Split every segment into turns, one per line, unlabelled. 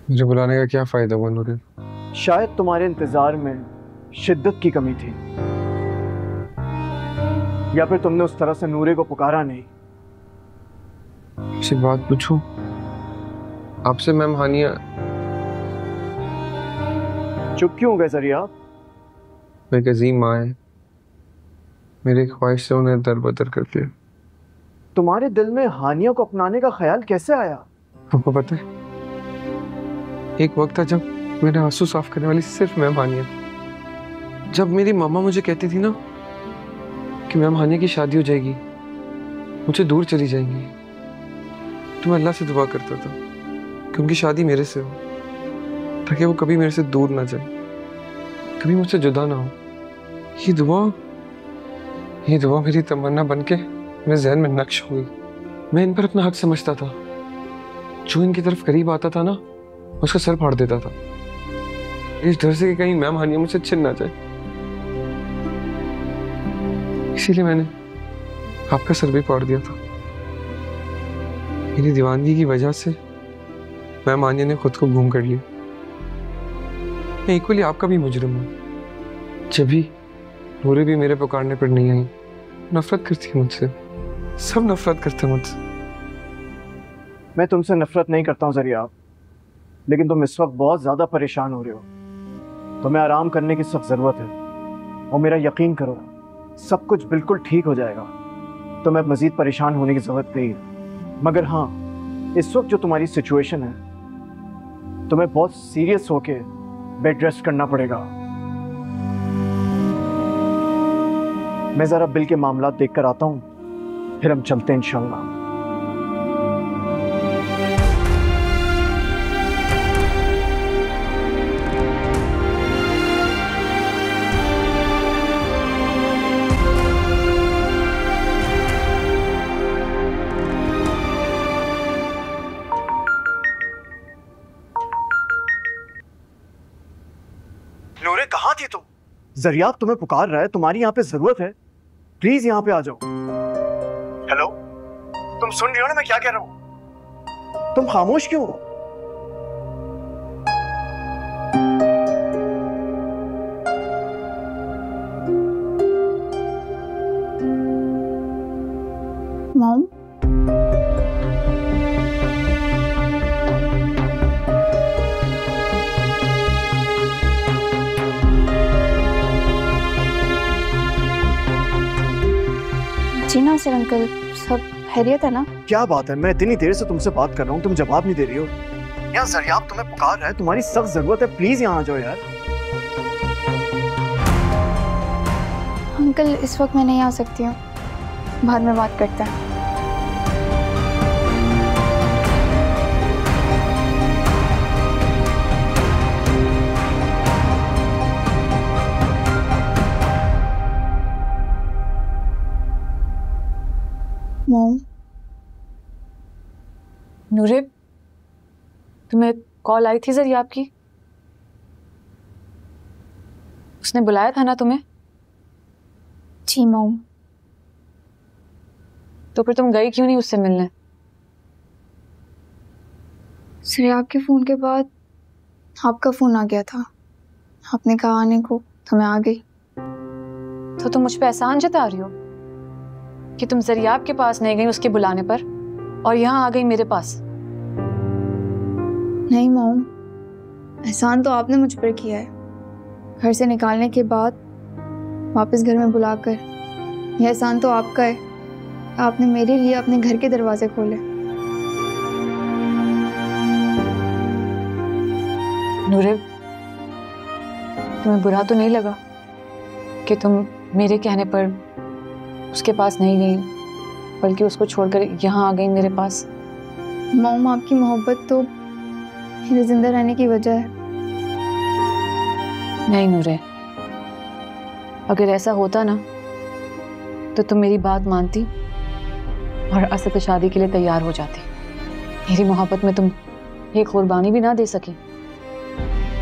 मुझे बुलाने का क्या फायदा हुआ नूरे?
शायद तुम्हारे इंतजार में शिद्दत की कमी थी, या फिर तुमने उस तरह से नूरे को पुकारा नहीं।
एक बात पूछूं आपसे? मैम हानिया
चुप क्यों हो गए जरिया?
मेरी अजीम माँ है, मेरी ख्वाहिश से उन्हें दरबदर करके।
तुम्हारे दिल में हानिया को अपनाने का ख्याल कैसे आया?
आपको पता है, एक वक्त था जब मेरे आंसू साफ करने वाली सिर्फ मैम हानिया थी। जब मेरी मामा मुझे कहती थी ना कि मैम हानिया की शादी हो जाएगी, मुझे दूर चली जाएंगी, तो मैं अल्लाह से दुआ करता था कि उनकी शादी मेरे से हो, ताकि वो कभी मेरे से दूर ना जाए, कभी मुझसे जुदा ना हो। ये दुआ मेरी तमन्ना बन के मेरे जहन में नक्श हुई। मैं इन पर अपना हक समझता था। जो इनकी तरफ करीब आता था ना, उसका सर फाड़ देता था, इस डर से कि कहीं मैम हानिया मुझसे छिन ना जाए। इसीलिए मैंने आपका सर भी फाड़ दिया था। मेरी दीवानगी की वजह से मैम हानिया ने खुद को गुम कर लिया। मैं इक्वली आपका भी मुजरिम हूँ। जब भी नूरे भी मेरे पुकारने पर नहीं आई, नफरत करती है मुझसे, सब नफरत करते हैं मुझसे।
मैं तुमसे नफरत नहीं करता हूँ जरिया, लेकिन तुम इस वक्त बहुत ज्यादा परेशान हो रहे हो। तुम्हें आराम करने की सख्त जरूरत है, और मेरा यकीन करो सब कुछ बिल्कुल ठीक हो जाएगा। तुम्हें मजीद परेशान होने की जरूरत नहीं है। मगर हाँ, इस वक्त जो तुम्हारी सिचुएशन है, तुम्हें बहुत सीरियस होके बेड रेस्ट करना पड़ेगा। मैं जरा बिल के मामला देख कर आता हूँ, फिर हम चलते हैं इंशाल्लाह। नूरे, कहाँ थी तुम? जरिया तुम्हें पुकार रहा है, तुम्हारी यहाँ पे जरूरत है, प्लीज यहाँ पे आ जाओ। हेलो, तुम सुन रही हो ना मैं क्या कह रहा हूँ? तुम खामोश क्यों हो?
मॉम, जी नासिर अंकल, सब खैरियत है ना?
क्या बात है, मैं इतनी देर से तुमसे बात कर रहा हूँ, तुम जवाब नहीं दे रही हो। यार जरियाब तुम्हें पुकार रहा है, तुम्हारी सख्त जरूरत है, प्लीज यहाँ आ जाओ यार।
अंकल इस वक्त मैं नहीं आ सकती हूँ, बाद में बात करते हैं। मॉम,
नूरे, तुम्हें कॉल आई थी जरिया आपकी? उसने बुलाया था ना तुम्हें?
जी मॉम।
तो फिर तुम गई क्यों नहीं उससे मिलने?
सर, आपके फ़ोन के बाद आपका फ़ोन आ गया था, आपने कहा आने को, तो मैं आ गई।
तो तुम मुझ पे एहसान जता रही हो कि तुम जरियाब के पास नहीं गई उसके बुलाने पर, और यहाँ आ गई मेरे पास?
नहीं मॉम, एहसान तो आपने मुझ पर किया है, घर से निकालने के बाद वापस घर में बुलाकर। यह एहसान तो आपका है, आपने मेरे लिए अपने घर के दरवाजे खोले।
नूरे, तुम्हें बुरा तो नहीं लगा कि तुम मेरे कहने पर उसके पास नहीं गई, बल्कि उसको छोड़कर यहाँ आ गई मेरे पास?
मॉम, आपकी मोहब्बत तो मेरे जिंदा रहने की वजह है।
नहीं नूरे, अगर ऐसा होता ना तो तुम मेरी बात मानती और असद से शादी के लिए तैयार हो जाती। मेरी मोहब्बत में तुम एक कुर्बानी भी ना दे सकी।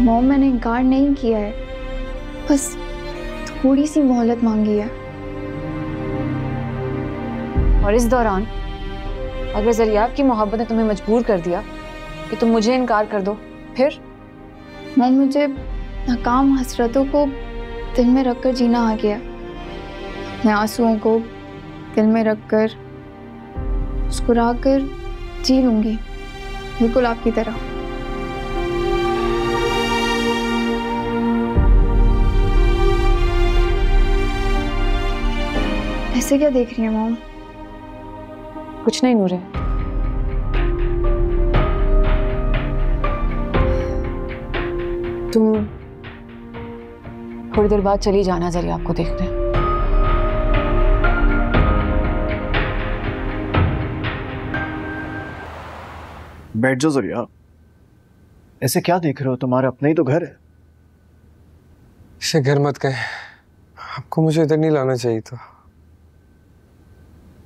मॉम, मैंने इनकार नहीं किया है, बस थोड़ी सी मोहलत मांगी है।
और इस दौरान अगर जरियाब की मोहब्बत ने तुम्हें मजबूर कर दिया कि तुम मुझे इनकार कर दो, फिर?
मॉम, मुझे नाकाम हसरतों को दिल में रखकर जीना आ गया। अपने आंसुओं को दिल में रखकर मुस्कुरा कर जी लूंगी, बिल्कुल आपकी तरह। ऐसे क्या देख रही है मॉम?
कुछ नहीं नूरे। तुम थोड़ी देर बाद चली जाना जरिया आपको देखने।
बैठ जाओ जरिया। ऐसे क्या देख रहे हो? तुम्हारा अपना ही तो घर है।
इसे घर मत कहें, आपको मुझे इधर नहीं लाना चाहिए था।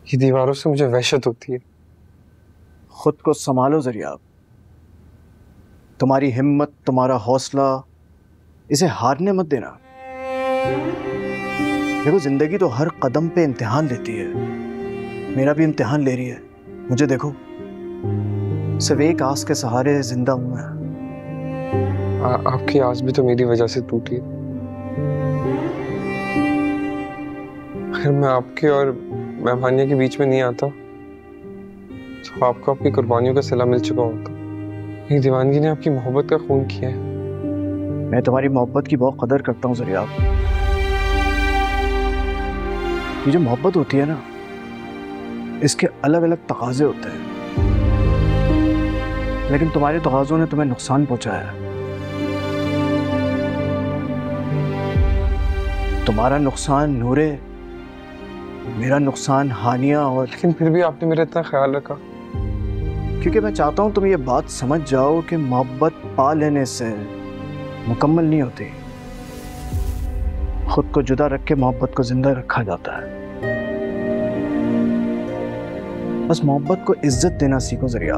ये दीवारों से मुझे वहशत होती है।
खुद को संभालो जरिया। तुम्हारी हिम्मत, तुम्हारा हौसला, इसे हारने मत देना। देखो, जिंदगी तो हर कदम पे इम्तिहान लेती है। मेरा भी इम्तिहान ले रही है। मुझे देखो, सिर्फ एक आस के सहारे जिंदा हूं मैं।
आपकी आस भी तो मेरी वजह से टूटी है। अगर मैं आपके और मेहमानिया के बीच में नहीं आता तो आपको आपकी कुर्बानियों का सिला मिल चुका होता। ये दीवानगी ने आपकी मोहब्बत का खून किया है।
मैं तुम्हारी मोहब्बत की बहुत कदर करता हूँ जरिया। ये जो मोहब्बत होती है ना, इसके अलग अलग तकाजे होते हैं, लेकिन तुम्हारे तकाजों ने तुम्हें नुकसान पहुंचाया है। तुम्हारा नुकसान नूरे, मेरा नुकसान हानिया। और
लेकिन फिर भी आपने मेरा इतना ख्याल रखा।
क्योंकि मैं चाहता हूं तुम ये बात समझ जाओ कि मोहब्बत पा लेने से मुकम्मल नहीं होती। खुद को जुदा रख के मोहब्बत को जिंदा रखा जाता है। बस मोहब्बत को इज्जत देना सीखो जरिया।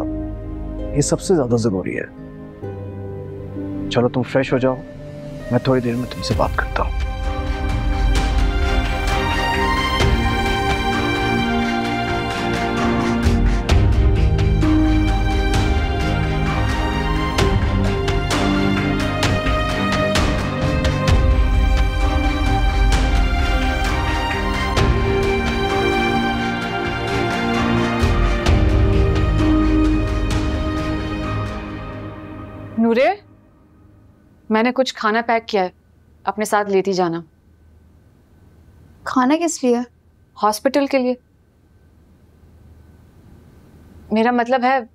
ये सबसे ज्यादा जरूरी है। चलो तुम फ्रेश हो जाओ, मैं थोड़ी देर में तुमसे बात करता हूँ।
नूरे, मैंने कुछ खाना पैक किया है, अपने साथ लेती जाना।
खाना किस लिए?
हॉस्पिटल के लिए। मेरा मतलब है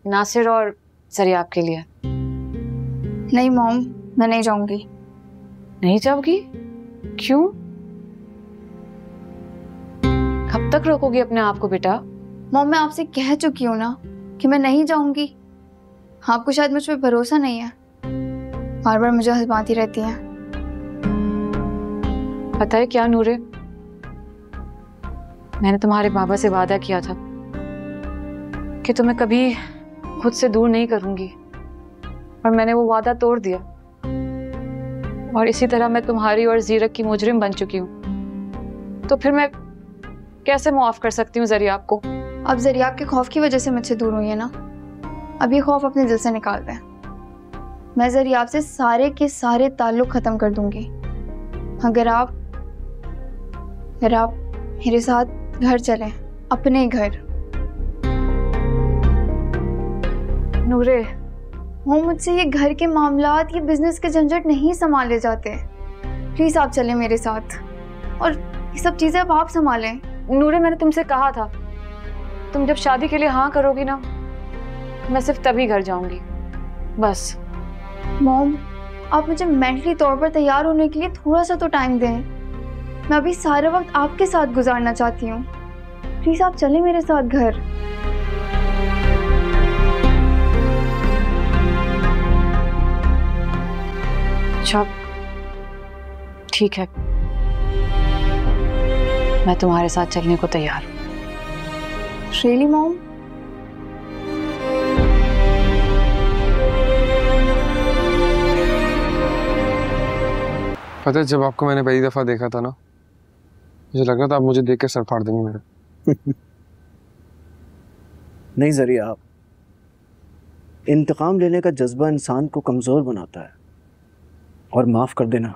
नासिर और जरिया के लिए।
नहीं मॉम, मैं नहीं जाऊंगी।
नहीं जाओगी? क्यों? कब तक रोकोगी अपने आप को बेटा?
मॉम, मैं आपसे कह चुकी हूँ ना कि मैं नहीं जाऊंगी। आपको शायद मुझ पर भरोसा नहीं है, बार बार मुझे हंसवाती रहती हैं।
पता है क्या नूरे, मैंने तुम्हारे बाबा से वादा किया था कि तुम्हें कभी खुद से दूर नहीं करूंगी, और मैंने वो वादा तोड़ दिया। और इसी तरह मैं तुम्हारी और जीरक की मुजरिम बन चुकी हूँ। तो फिर मैं कैसे माफ कर सकती हूँ जरिया आपको?
अब जरिया के खौफ की वजह से मुझसे दूर हुई है ना, अब ये खौफ अपने दिल से निकाल दें। मैं जरिया से सारे के सारे ताल्लुक खत्म कर दूंगी अगर आप मेरे साथ घर चलें, अपने घर।
नूरे,
वो मुझसे ये घर के मामलात, ये बिजनेस के झंझट नहीं संभाले जाते। प्लीज आप चलें मेरे साथ, और ये सब चीजें अब आप संभालें।
नूरे, मैंने तुमसे कहा था तुम जब शादी के लिए हाँ करोगी ना, मैं सिर्फ तभी घर जाऊंगी, बस।
मॉम, आप मुझे मेंटली तौर पर तैयार होने के लिए थोड़ा सा तो टाइम दें। मैं अभी सारा वक्त आपके साथ गुजारना चाहती हूँ। प्लीज आप चलें मेरे साथ घर।
अच्छा ठीक है, मैं तुम्हारे साथ चलने को तैयार हूँ।
Really mom?
पता है, जब आपको मैंने पहली दफा देखा था ना, मुझे लगा था आप मुझे देख के सर फाड़ देंगे मेरा।
नहीं जरिया, इंतकाम लेने का जज्बा इंसान को कमज़ोर बनाता है, और माफ़ कर देना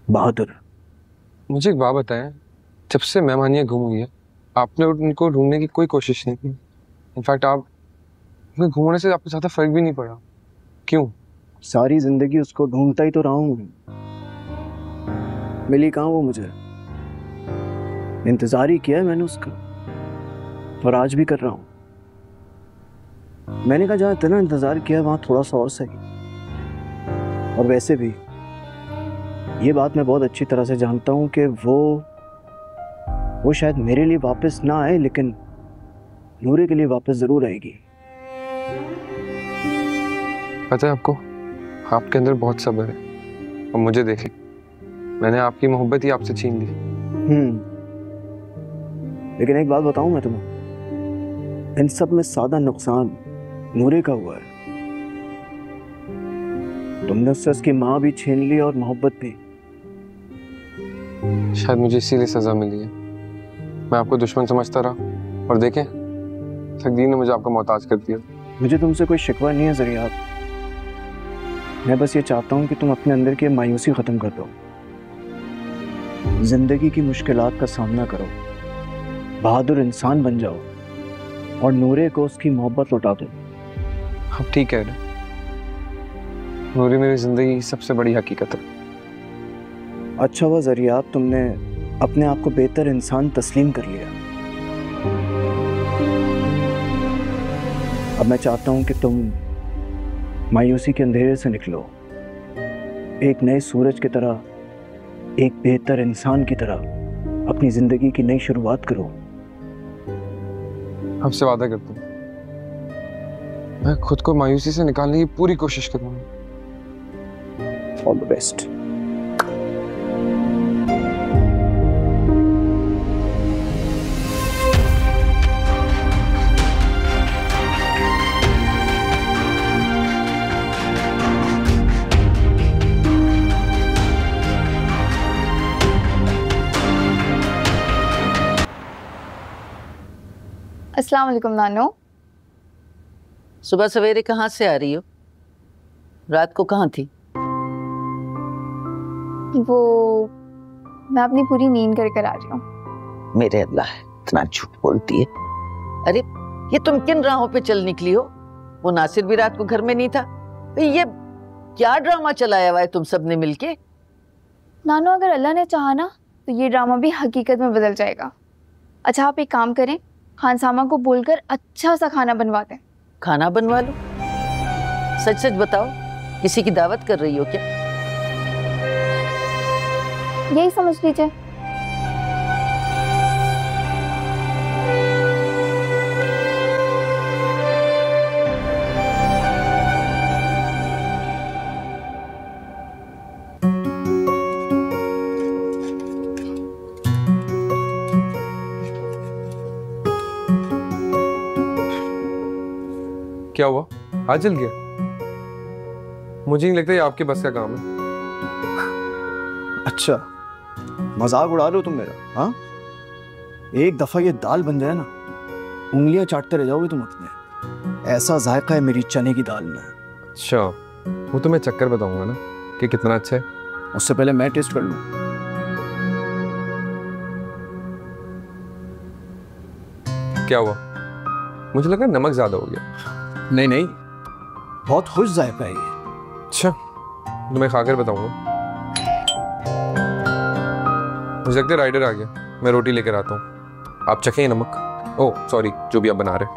बहादुर।
मुझे एक बात बताएं, जब से मैम हानिया गुम हुई है आपने उनको ढूंढने की कोई कोशिश नहीं की। इनफैक्ट आप उनके घूमने से आपको ज़्यादा फर्क भी नहीं पड़ा, क्यों?
सारी ज़िंदगी उसको ढूंढता ही तो रहा हूँ, मिली कहाँ वो मुझे। इंतज़ार ही किया है मैंने उसका, और आज भी कर रहा हूँ। मैंने कहा जहाँ इतना इंतज़ार किया वहाँ थोड़ा सा और सही। और वैसे भी ये बात मैं बहुत अच्छी तरह से जानता हूँ कि वो शायद मेरे लिए वापस ना आए, लेकिन नूरे के लिए वापस ज़रूर आएगी।
पता है आपको, आपके अंदर बहुत सब्र है। और मुझे देखिए, मैंने आपकी मोहब्बत ही आपसे छीन ली।
लेकिन एक बात बताऊं मैं तुम्हें, इन सब में सादा नुकसान नूरे का हुआ है। तुमने उससे उसकी माँ भी छीन ली और मोहब्बत भी।
शायद मुझे इसीलिए सजा मिली है। मैं आपको दुश्मन समझता रहा, और देखें तकदीर ने मुझे आपका मोहताज कर दिया।
मुझे तुमसे कोई शिकवा नहीं है ज़रिया। मैं बस ये चाहता हूँ कि तुम अपने अंदर की मायूसी ख़त्म कर दो, जिंदगी की मुश्किलात का सामना करो, बहादुर इंसान बन जाओ, और नूरे को उसकी मोहब्बत लौटा दो।
आप ठीक कह रहे हैं, नूरी मेरी जिंदगी की सबसे बड़ी हकीकत है।
अच्छा हुआ ज़रिया, तुमने अपने आप को बेहतर इंसान तस्लीम कर लिया। अब मैं चाहता हूं कि तुम मायूसी के अंधेरे से निकलो, एक नए सूरज की तरह, एक बेहतर इंसान की तरह अपनी जिंदगी की नई शुरुआत करो।
आपसे वादा करता हूँ, मैं खुद को मायूसी से निकालने की पूरी कोशिश करूंगा।
All the best.
अस्सलाम वालेकुम नानो।
सुबह सवेरे कहाँ से आ रही हो? रात को कहाँ थी?
वो मैं अपनी पूरी नींद कर आ रही हूँ।
मेरे अल्लाह, इतना झूठ बोलती है। अरे ये तुम किन राहों पे चल निकली हो? वो नासिर भी रात को घर में नहीं था। ये क्या ड्रामा चलाया हुआ है तुम सब ने मिलके?
नानो, अगर अल्लाह ने चाहा ना तो ये ड्रामा भी हकीकत में बदल जाएगा। अच्छा, आप एक काम करें, खानसामा को बोलकर अच्छा सा खाना बनवा दें।
खाना बनवा लो? सच सच बताओ, किसी की दावत कर रही हो क्या?
यही समझ लीजिए।
क्या हुआ, आज जल गया? मुझे नहीं लगता ये आपके बस का काम है।
अच्छा, मजाक उड़ा रहे हो तुम मेरा? हाँ, एक दफा ये दाल बन जाए ना, उंगलियां चाटते रह जाओगे तुम अपने। ऐसा जायका है मेरी चने की दाल में।
अच्छा, वो तो मैं चक्कर बताऊंगा ना कि कितना अच्छा है।
उससे पहले मैं टेस्ट कर लूं।
क्या हुआ? मुझे लगा नमक ज्यादा हो गया।
नहीं नहीं, बहुत खुश जायका है ये।
अच्छा, तो मैं खाकर बताऊंगा। मुझे लगता है राइडर आ गया, मैं रोटी लेकर आता हूँ, आप चखें नमक। ओह सॉरी, जो भी आप बना रहे।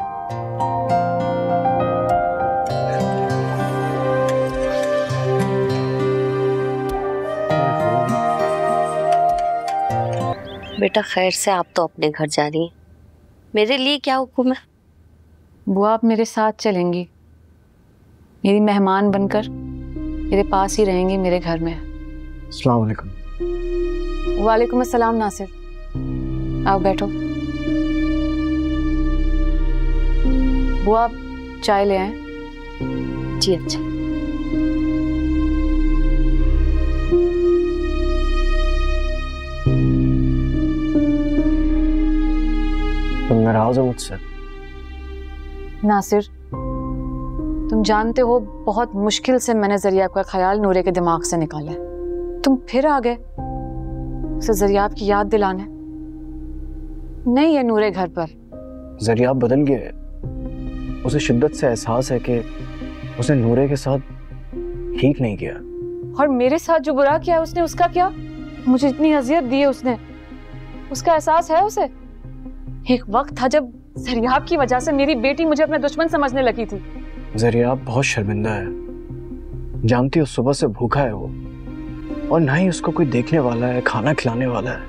बेटा खैर से आप तो अपने घर जा रही हैं, मेरे लिए क्या हुक्म है?
बुआ, आप मेरे साथ चलेंगी, मेरी मेहमान बनकर मेरे पास ही रहेंगी मेरे घर में।
अस्सलाम वालेकुम।
वालेकुम अस्सलाम नासिर, आओ बैठो। बुआ, आप चाय ले आए।
जी अच्छा।
तुम नाराज हो मुझसे?
नासिर, तुम जानते हो बहुत मुश्किल से मैंने जरियाब का ख्याल नूरे के दिमाग से निकाला है। तुम फिर आ गए उसे जरियाब की याद दिलाने। नहीं है नूरे घर पर।
जरियाब बदल गया है। उसे शिद्दत से एहसास है कि उसने नूरे के साथ ठीक नहीं किया।
और मेरे साथ जो बुरा किया है उसने, उसका क्या? मुझे इतनी अजियत दी है उसने, उसका एहसास है उसे? एक वक्त था जब जरियाब की वजह से मेरी बेटी मुझे अपना दुश्मन समझने लगी थी।
जरियाब बहुत शर्मिंदा है। जानती हो सुबह से भूखा है वो, और ना ही उसको कोई देखने वाला है, खाना खिलाने वाला है।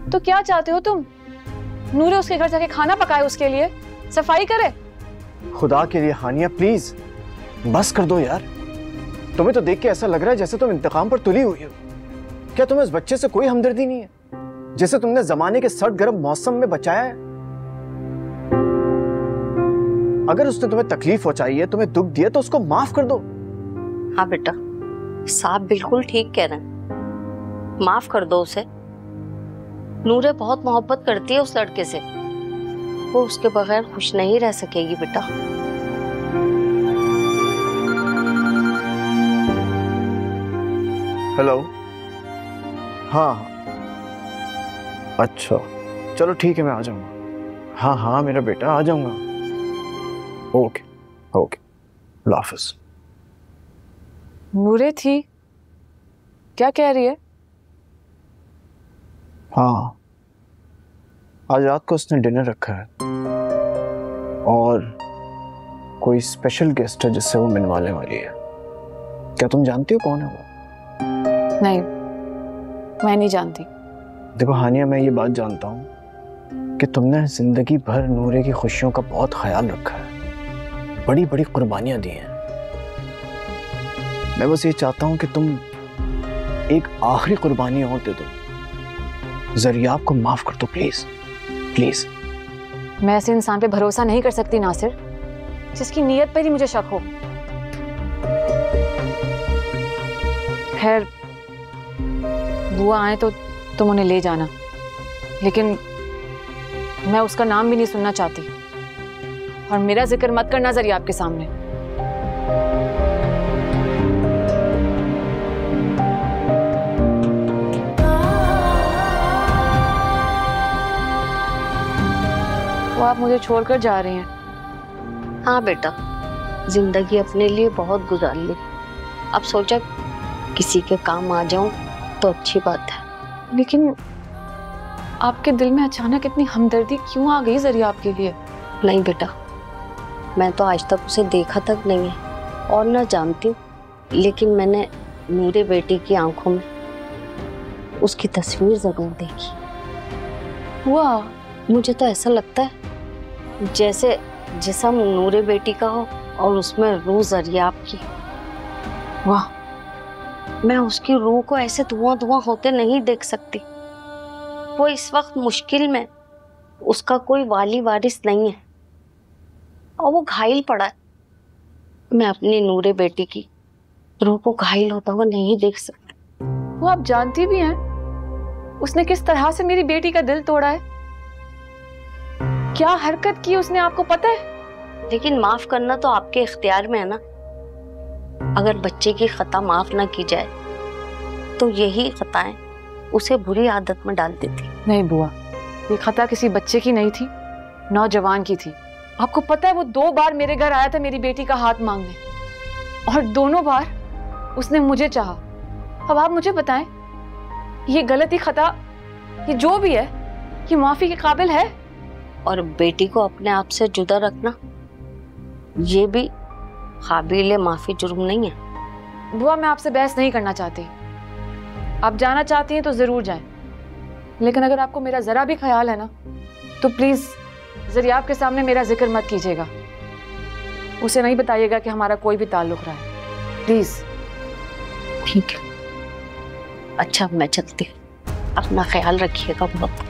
तो क्या चाहते हो तुम? नूरे उसके घर जाके खाना पकाए, उसके लिए सफाई करे?
खुदा के लिए हानिया प्लीज बस कर दो यार। तुम्हें तो देख के ऐसा लग रहा है जैसे तुम इंतकाम पर तुली हुई हो। क्या तुम्हें उस बच्चे से कोई हमदर्दी नहीं है जैसे तुमने जमाने के सर्द गर्म मौसम में बचाया है? अगर उसने तुम्हें तकलीफ पहुंचाई है, तुम्हें दुख दिया, तो उसको माफ कर दो।
हाँ बेटा, साहब बिल्कुल ठीक कह रहे हैं, माफ कर दो उसे। नूरे बहुत मोहब्बत करती है उस लड़के से, वो उसके बगैर खुश नहीं रह सकेगी बेटा।
हेलो। हाँ अच्छा चलो ठीक है, मैं आ जाऊंगा। हाँ हाँ मेरा बेटा आ जाऊंगा। ओके ओके, अल्लाह हाफिज़।
नूरे थी, क्या कह रही है?
हाँ आज रात को उसने डिनर रखा है और कोई स्पेशल गेस्ट है जिससे वो मिलवाने वाली है। क्या तुम जानती हो कौन है वो?
नहीं, मैं नहीं जानती।
देखो हानिया, मैं ये बात जानता हूँ कि तुमने जिंदगी भर नूरे की खुशियों का बहुत ख्याल रखा है, बड़ी बड़ी कुर्बानियां दी हैं। मैं बस ये चाहता हूँ कि तुम एक आखिरी कुर्बानी और दे दो। जरियाब को माफ कर दो प्लीज प्लीज।
मैं ऐसे इंसान पे भरोसा नहीं कर सकती नासिर, जिसकी नीयत पर ही मुझे शक हो। खैर, बुआ आए तो तुम उन्हें ले जाना, लेकिन मैं उसका नाम भी नहीं सुनना चाहती, और मेरा जिक्र मत करना जरियाब के सामने। वो आप मुझे छोड़कर जा रही हैं?
हाँ बेटा, जिंदगी अपने लिए बहुत गुजार ली, अब सोचा किसी के काम आ जाऊं तो अच्छी बात है।
लेकिन आपके दिल में अचानक इतनी हमदर्दी क्यों आ गई जरियाब के लिए?
नहीं बेटा, मैं तो आज तक उसे देखा तक नहीं है और ना जानती, लेकिन मैंने नूरे बेटी की आंखों में उसकी तस्वीर जरूर देखी।
वाह,
मुझे तो ऐसा लगता है जैसे जिस्म नूरे बेटी का हो और उसमें रूह जरियाब की।
वाह,
मैं उसकी रूह को ऐसे धुआं धुआं होते नहीं देख सकती। वो इस वक्त मुश्किल में, उसका कोई वाली वारिस नहीं है और वो घायल पड़ा है। मैं अपनी नूरे बेटी की रूह को घायल होता हुआ नहीं देख सकती।
वो आप जानती भी हैं उसने किस तरह से मेरी बेटी का दिल तोड़ा है? क्या हरकत की उसने, आपको पता है?
लेकिन माफ करना तो आपके इख्तियार में है ना। अगर बच्चे की खता माफ ना की जाए तो यही खताएं उसे बुरी आदत में डाल देती।
नहीं बुआ, ये खता किसी बच्चे की नहीं थी, नौजवान की थी। आपको पता है वो 2 बार मेरे घर आया था मेरी बेटी का हाथ मांगने, और दोनों बार उसने मुझे चाहा। अब आप मुझे बताएं, ये गलती खता, ये जो भी है, ये माफी के काबिल है?
और बेटी को अपने आप से जुदा रखना, ये भी काबिल माफी जुर्म नहीं है।
बुआ, मैं आपसे बहस नहीं करना चाहती। आप जाना चाहती हैं तो जरूर जाएं, लेकिन अगर आपको मेरा जरा भी ख्याल है ना, तो प्लीज जरियाब के सामने मेरा जिक्र मत कीजिएगा। उसे नहीं बताइएगा कि हमारा कोई भी ताल्लुक रहा है, प्लीज।
ठीक है, अच्छा मैं चलती हूँ, अपना ख्याल रखिएगा बहुत।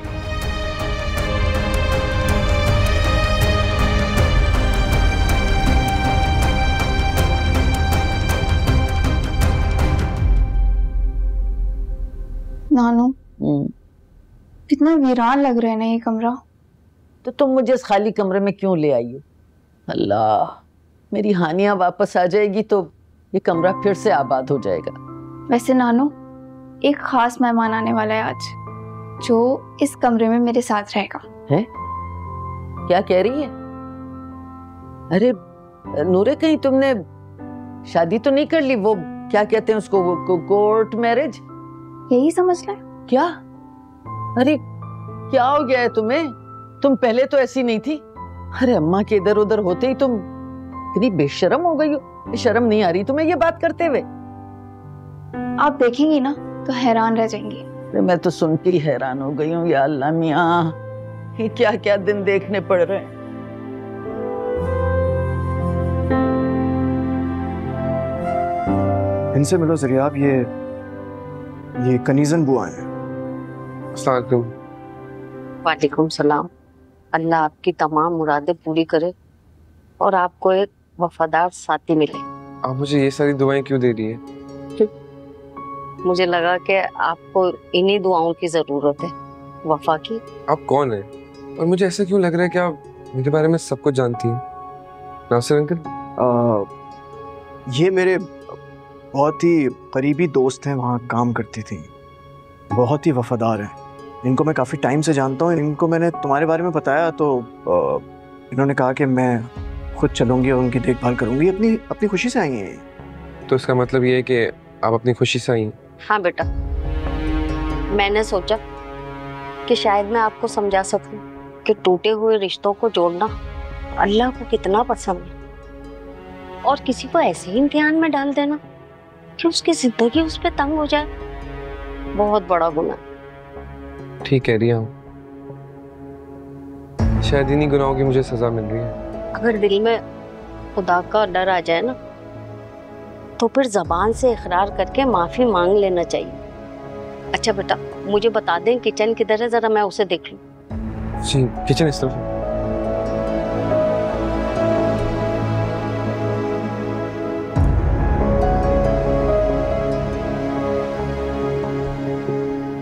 नानू, कितना वीरान लग रहा है ना ये कमरा।
तो तुम मुझे इस खाली कमरे में क्यों ले आई हो? अल्लाह, मेरी हानिया वापस आ जाएगी तो ये कमरा फिर से आबाद हो जाएगा।
वैसे नानू, एक खास मेहमान आने वाला है आज, जो इस कमरे में मेरे साथ रहेगा।
है? क्या कह रही है? अरे नूरे, कहीं तुमने शादी तो नहीं कर ली? वो क्या कहते हैं उसको, वो कोर्ट मैरिज?
यही समझ ले।
क्या? अरे क्या हो गया है तुम्हें? तुम पहले तो ऐसी नहीं थी। अरे अम्मा के इधर उधर होते ही तुम इतनी बेशर्म हो गई हो। शर्म नहीं आ रही तुम्हें ये बात करते हुए?
आप देखेंगी ना तो हैरान रह जाएंगी।
अरे मैं तो सुन के ही हैरान हो गई हूँ। या अल्लाह मियाँ, ये क्या क्या दिन देखने पड़ रहे हैं।
इनसे मिलो जरिया आप, ये कनीजन बुआ हैं।
अस्सलाम वालेकुम।
वालेकुम सलाम। अल्लाह आपकी तमाम मुरादें पूरी करे और आपको एक वफादार साथी मिले।
आप मुझे ये सारी दुआएं क्यों दे रही हैं?
मुझे लगा कि आपको इन्हीं दुआओं की जरूरत है, वफा की।
आप कौन हैं? और मुझे ऐसा क्यों लग रहा है कि आप मेरे बारे में सब कुछ जानती हैं? नासिर अंकल,
ये मेरे बहुत ही करीबी दोस्त हैं, वहाँ काम करती थी, बहुत ही वफादार हैं। इनको मैं काफ़ी टाइम से जानता हूँ। इनको मैंने तुम्हारे बारे में बताया तो इन्होंने कहा कि मैं खुद चलूँगी और उनकी देखभाल करूँगी। अपनी खुशी से आई हैं।
तो इसका मतलब ये है कि आप अपनी खुशी से आई हैं?
हाँ बेटा, मैंने सोचा कि शायद मैं आपको समझा सकूं कि टूटे हुए रिश्तों को जोड़ना अल्लाह को कितना पसंद है, और किसी को ऐसे ही इम्तिहान में डाल देना कि उसकी जिंदगी उस पर तंग हो जाए, बहुत बड़ा गुनाह।
ठीक कह रही हूँ, शायद इन्हीं गुनाहों की मुझे सजा मिल रही है।
अगर दिल में खुदा का डर आ जाए ना, तो फिर जबान से इकरार करके माफी मांग लेना चाहिए। अच्छा बेटा, मुझे बता दें किचन किधर है, जरा मैं उसे देख लूं।
जी, किचन इस तरफ है।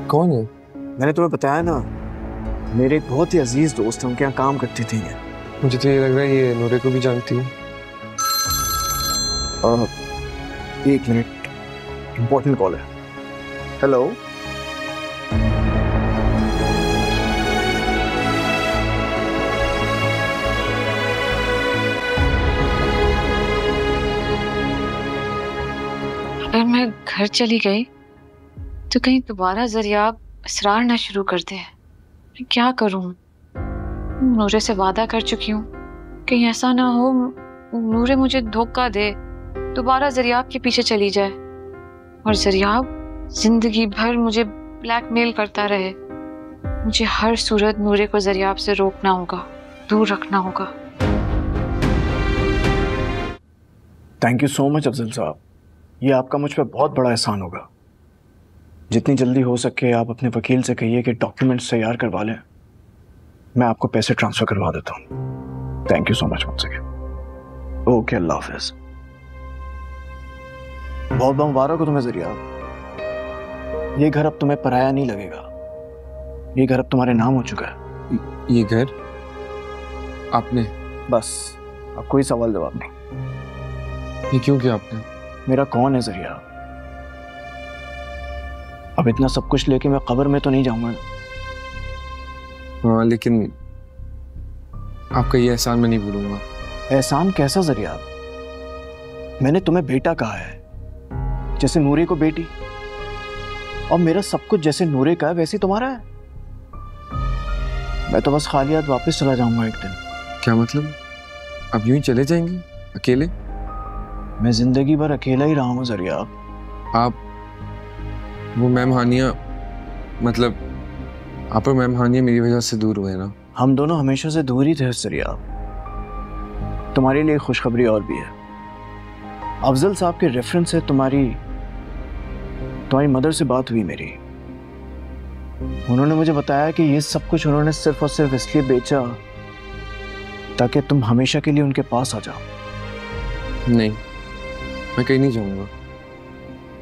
कौन है?
मैंने तुम्हें बताया ना, मेरे एक बहुत ही अजीज दोस्त हैं, उनके यहाँ काम करती थी।
मुझे तो ये लग रहा है ये नूरे को भी जानती हूँ।
एक मिनट, इम्पोर्टेंट कॉल है। हेलो,
अगर मैं घर चली गई तो कहीं दोबारा जरियाब इसरार ना शुरू कर दे। मैं क्या करूं? नूरे से वादा कर चुकी हूँ, कहीं ऐसा ना हो नूरे मुझे धोखा दे, दोबारा जरियाब के पीछे चली जाए और जरियाब जिंदगी भर मुझे ब्लैकमेल करता रहे। मुझे हर सूरत नूरे को जरियाब से रोकना होगा, दूर रखना होगा।
Thank you so much Afzal साहब, ये आपका मुझ पर बहुत बड़ा एहसान होगा। जितनी जल्दी हो सके आप अपने वकील से कहिए कि डॉक्यूमेंट्स तैयार करवा लें, मैं आपको पैसे ट्रांसफर करवा देता हूँ। Thank you so much once again. Okay, अल्लाह हाफिज। बहुत बहुत मुबारक हो तुम्हें जरिया। ये घर अब तुम्हें पराया नहीं लगेगा, ये घर अब तुम्हारे नाम हो चुका है।
ये घर आपने?
बस अब कोई सवाल जवाब नहीं।
ये क्यों किया आपने?
मेरा कौन है जरिया? अब इतना सब कुछ लेके मैं कब्र में तो नहीं जाऊंगा ना।
हाँ, लेकिन आपका ये एहसान मैं नहीं भूलूंगा।
एहसान कैसा जरिया? मैंने तुम्हें बेटा कहा है, जैसे नूरे को बेटी, और मेरा सब कुछ जैसे नूरे का है वैसे तुम्हारा है। मैं तो बस खाली हाथ वापस चला जाऊंगा एक दिन।
क्या मतलब? अब यूं ही चले जाएंगे अकेले?
मैं जिंदगी भर अकेला ही रहा हूँ जरिया।
आप वो मैम हानिया, मतलब आप और मैम हानिया मेरी वजह से दूर हुए ना?
हम दोनों हमेशा से दूर ही थे जरिया। तुम्हारे लिए खुशखबरी और भी है। अफजल साहब के रेफरेंस से तुम्हारी मदर से बात हुई मेरी। उन्होंने मुझे बताया कि ये सब कुछ उन्होंने सिर्फ और सिर्फ इसलिए बेचा ताकि तुम हमेशा के लिए उनके पास आ जाओ।
नहीं, मैं कहीं नहीं जाऊंगा,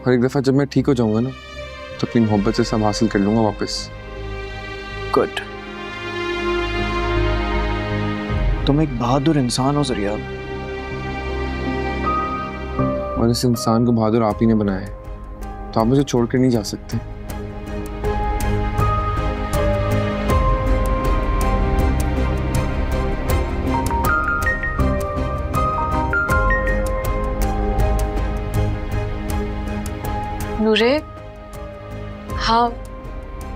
और एक दफा जब मैं ठीक हो जाऊंगा ना तो अपनी मोहब्बत से सब हासिल कर लूंगा वापस।
गुड, तुम एक बहादुर इंसान हो जरिया।
और इस इंसान को बहादुर आप ही ने बनाया है, तो आप मुझे छोड़ कर नहीं जा सकते।
नूरे, हाँ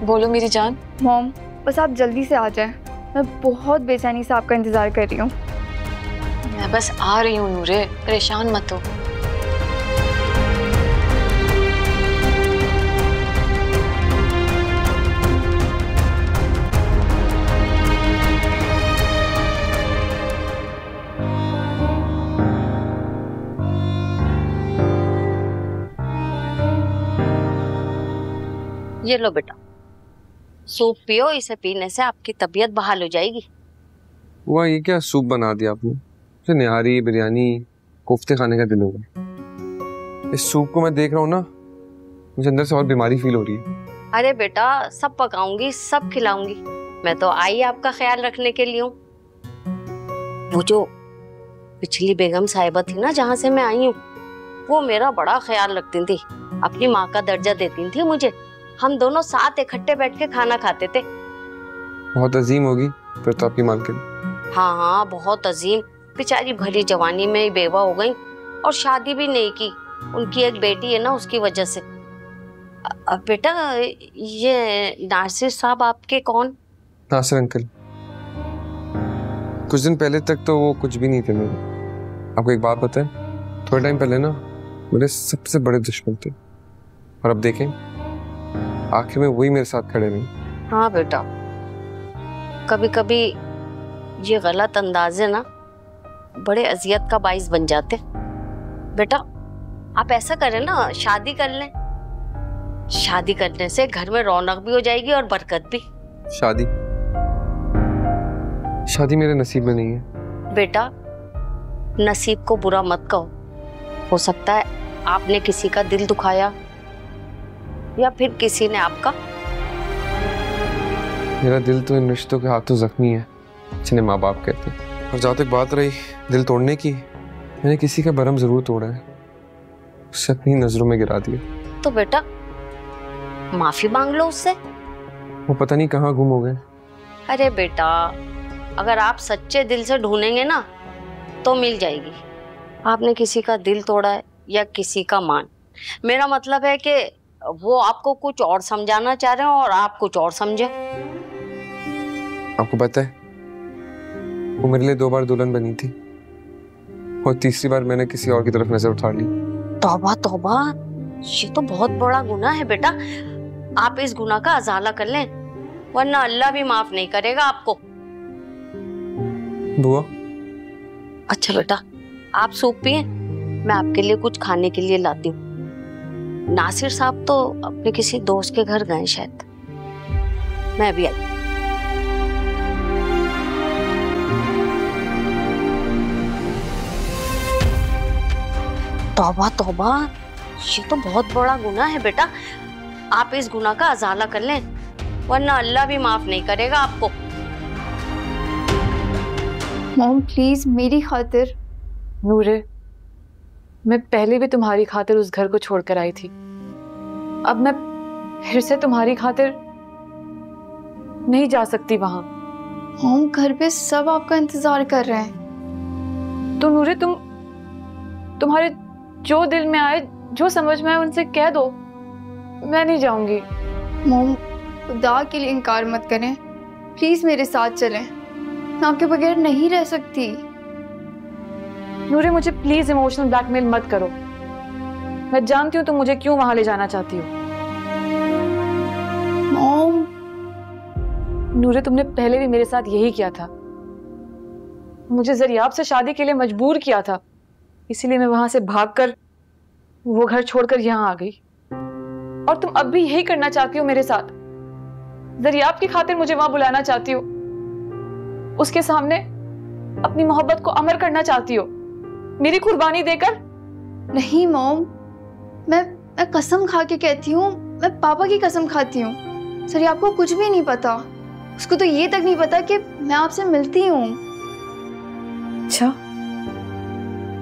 बोलो मेरी जान।
मॉम बस आप जल्दी से आ जाएं, मैं बहुत बेचैनी से आपका इंतजार कर रही हूँ।
मैं बस आ रही हूँ नूरे, परेशान मत हो।
ये लो बेटा, सूप पियो, इसे पीने से आपकी तबीयत बहाल हो जाएगी।
हुआ ये क्या सूप बना दिया आपने? मुझे निहारी, बिरयानी, कोफ्ते खाने का दिल हो गया। इस सूप को मैं देख रहा हूँ ना, मुझे अंदर से और बीमारी फील हो रही है।
अरे बेटा, सब पकाऊंगी, सब खिलाऊंगी। मैं तो आई आपका ख्याल रखने के लिए हूँ। वो जो पिछली बेगम साहिबा थी ना, जहाँ से मैं आई हूँ, वो मेरा बड़ा ख्याल रखती थी, अपनी माँ का दर्जा देती थी मुझे। हम दोनों साथ इकट्ठे बैठ के खाना खाते थे।
बहुत अजीम होगी फिर तो आपकी मालकिन।
हाँ हाँ, बहुत अजीम। बेचारी भली जवानी में ही बेवा हो गई और शादी भी नहीं की। उनकी एक बेटी है ना, उसकी वजह से। अब बेटा, ये नासिर साहब आपके कौन?
नासिर अंकल। कुछ दिन पहले तक तो वो कुछ भी नहीं थे मेरे। आपको एक बात पता है, थोड़े टाइम पहले ना मेरे सबसे बड़े दुश्मन थे, और अब देखें आखिर में वही मेरे साथ खड़े नहीं।
हाँ बेटा, कभी कभी ये गलत अंदाजे ना बड़े अजियत का बाइस बन जाते। बेटा आप ऐसा करें ना, शादी कर लें। शादी करने से घर में रौनक भी हो जाएगी और बरकत भी।
शादी? शादी मेरे नसीब में नहीं है।
बेटा नसीब को बुरा मत कहो। हो सकता है आपने किसी का दिल दुखाया, या फिर किसी ने आपका।
मेरा दिल तो इन रिश्तों के हाथों जख्मी है जिन्हें माँ बाप कहते हैं। और जहाँ तक बात रही दिल तोड़ने की, मैंने किसी का भरम जरूर तोड़ा है, उसे अपनी नजरों में गिरा दिया।
तो बेटा माफी मांग लो उससे।
वो पता नहीं कहाँ गुम हो गए।
अरे बेटा, अगर आप सच्चे दिल से ढूंढेंगे ना तो मिल जाएगी। आपने किसी का दिल तोड़ा है या किसी का मान, मेरा मतलब है कि वो आपको कुछ और समझाना चाह रहे हो और आप कुछ और समझे।
आपको पता है वो मेरे लिए 2 बार दुल्हन बनी थी, और तीसरी बार मैंने किसी और की तरफ नजर उठा ली।
तौबा तौबा, ये तो बहुत बड़ा गुनाह है बेटा। आप इस गुनाह का अजाला कर लें, वरना अल्लाह भी माफ नहीं करेगा आपको।
बुआ।
अच्छा बेटा, आप सूप पिए, मैं आपके लिए कुछ खाने के लिए लाती हूँ। नासिर साहब तो अपने किसी दोस्त के घर गए शायद। मैं भी आई। तौबा तौबा, ये तो बहुत बड़ा गुनाह है बेटा। आप इस गुनाह का अजाला कर लें, वरना अल्लाह भी माफ नहीं करेगा आपको।
मॉम प्लीज मेरी खातिर।
नूरे, मैं पहले भी तुम्हारी खातिर उस घर को छोड़कर आई थी, अब मैं फिर से तुम्हारी खातिर नहीं जा सकती वहां।
मॉम घर पे सब आपका इंतजार कर रहे हैं।
तो नूरे, तुम्हारे जो दिल में आए, जो समझ में आए उनसे कह दो, मैं नहीं जाऊंगी।
मॉम खुदा के लिए इनकार मत करें, प्लीज मेरे साथ चलें, मैं आपके बगैर नहीं रह सकती।
नूरे, मुझे प्लीज इमोशनल ब्लैकमेल मत करो। मैं जानती हूँ तुम मुझे क्यों वहां ले जाना चाहती हो।
मॉम।
नूरे, तुमने पहले भी मेरे साथ यही किया था, मुझे जरियाब से शादी के लिए मजबूर किया था, इसीलिए मैं वहां से भागकर वो घर छोड़कर यहाँ आ गई, और तुम अब भी यही करना चाहती हो मेरे साथ। जरियाब की खातिर मुझे वहां बुलाना चाहती हो, उसके सामने अपनी मोहब्बत को अमर करना चाहती हो, मेरी कुर्बानी देकर।
नहीं मॉम, मैं कसम खा के कहती हूँ, मैं पापा की कसम खाती हूँ। सर आपको कुछ भी नहीं पता, उसको तो ये तक नहीं पता कि मैं आपसे मिलती हूँ।
अच्छा,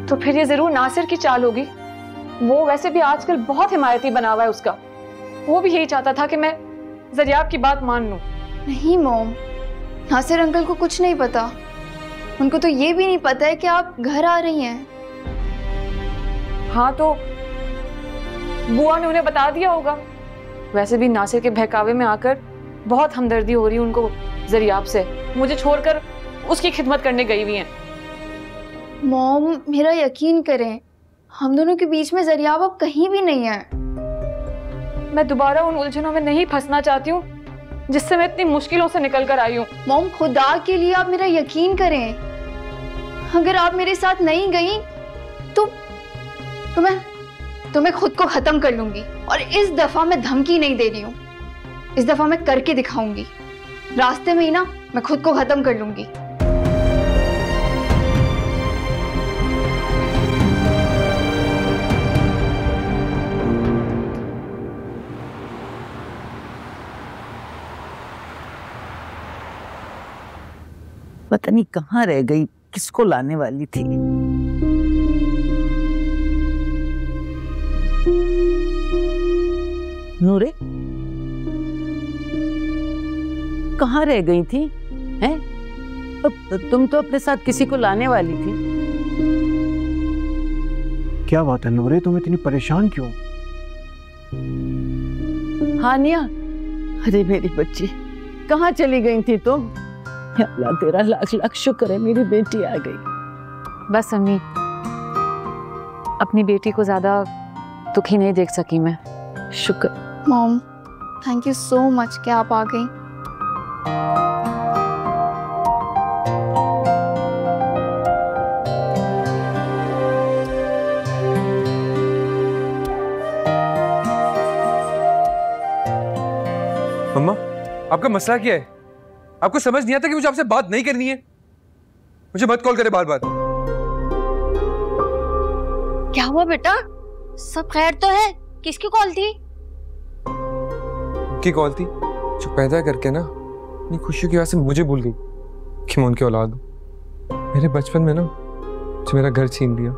तो फिर ये जरूर नासिर की चाल होगी वो वैसे भी आजकल बहुत हिमायती बना हुआ है उसका। वो भी यही चाहता था कि मैं ज़रियाब की बात मान लूं।
नहीं मॉम, नासिर अंकल को कुछ नहीं पता। उनको तो ये भी नहीं पता है कि आप घर आ रही हैं।
हाँ तो बुआ ने उन्हें बता दिया होगा। वैसे भी नासिर के बहकावे में आकर बहुत हमदर्दी हो रही उनको ज़रियाब से। मुझे छोड़कर उसकी खिदमत करने गई हुई हैं।
मॉम मेरा यकीन करें, हम दोनों के बीच में ज़रियाब अब कहीं भी नहीं है।
मैं दोबारा उन उलझनों में नहीं फंसना चाहती हूँ जिससे मैं इतनी मुश्किलों से निकल कर आई हूँ।
मॉम खुदा के लिए आप मेरा यकीन करें, अगर आप मेरे साथ नहीं गई तो मैं खुद को खत्म कर लूंगी। और इस दफा मैं धमकी नहीं दे रही हूँ, इस दफा मैं करके दिखाऊंगी। रास्ते में ही ना मैं खुद को खत्म कर लूंगी।
पता नहीं कहाँ रह गई, किसको लाने वाली थी। नूरे कहाँ रह गई थी? हैं? तुम तो अपने साथ किसी को लाने वाली थी।
क्या बात है नूरे, तुम इतनी परेशान क्यों?
हानिया, अरे मेरी बच्ची, कहाँ चली गई थी तुम? या अल्लाह तेरा लाख लाख शुक्र है मेरी बेटी आ गई।
बस अम्मी, अपनी बेटी को ज्यादा दुखी नहीं देख सकी मैं।
शुक्र।
Mom thank you so much कि आप आ गई।
मम्मा, आपका मसला क्या है? आपको समझ नहीं आता कि मुझे आपसे बात नहीं करनी है? मुझे मत कॉल करे बार बार।
क्या हुआ बेटा? सब खैर तो है? किसकी कॉल थी?
की कॉल थी जो पैदा करके ना अपनी खुशियों की वजह से मुझे भूल गई कि मैं उनकी औलाद हूँ। मेरे बचपन में ना जो मेरा घर छीन लिया,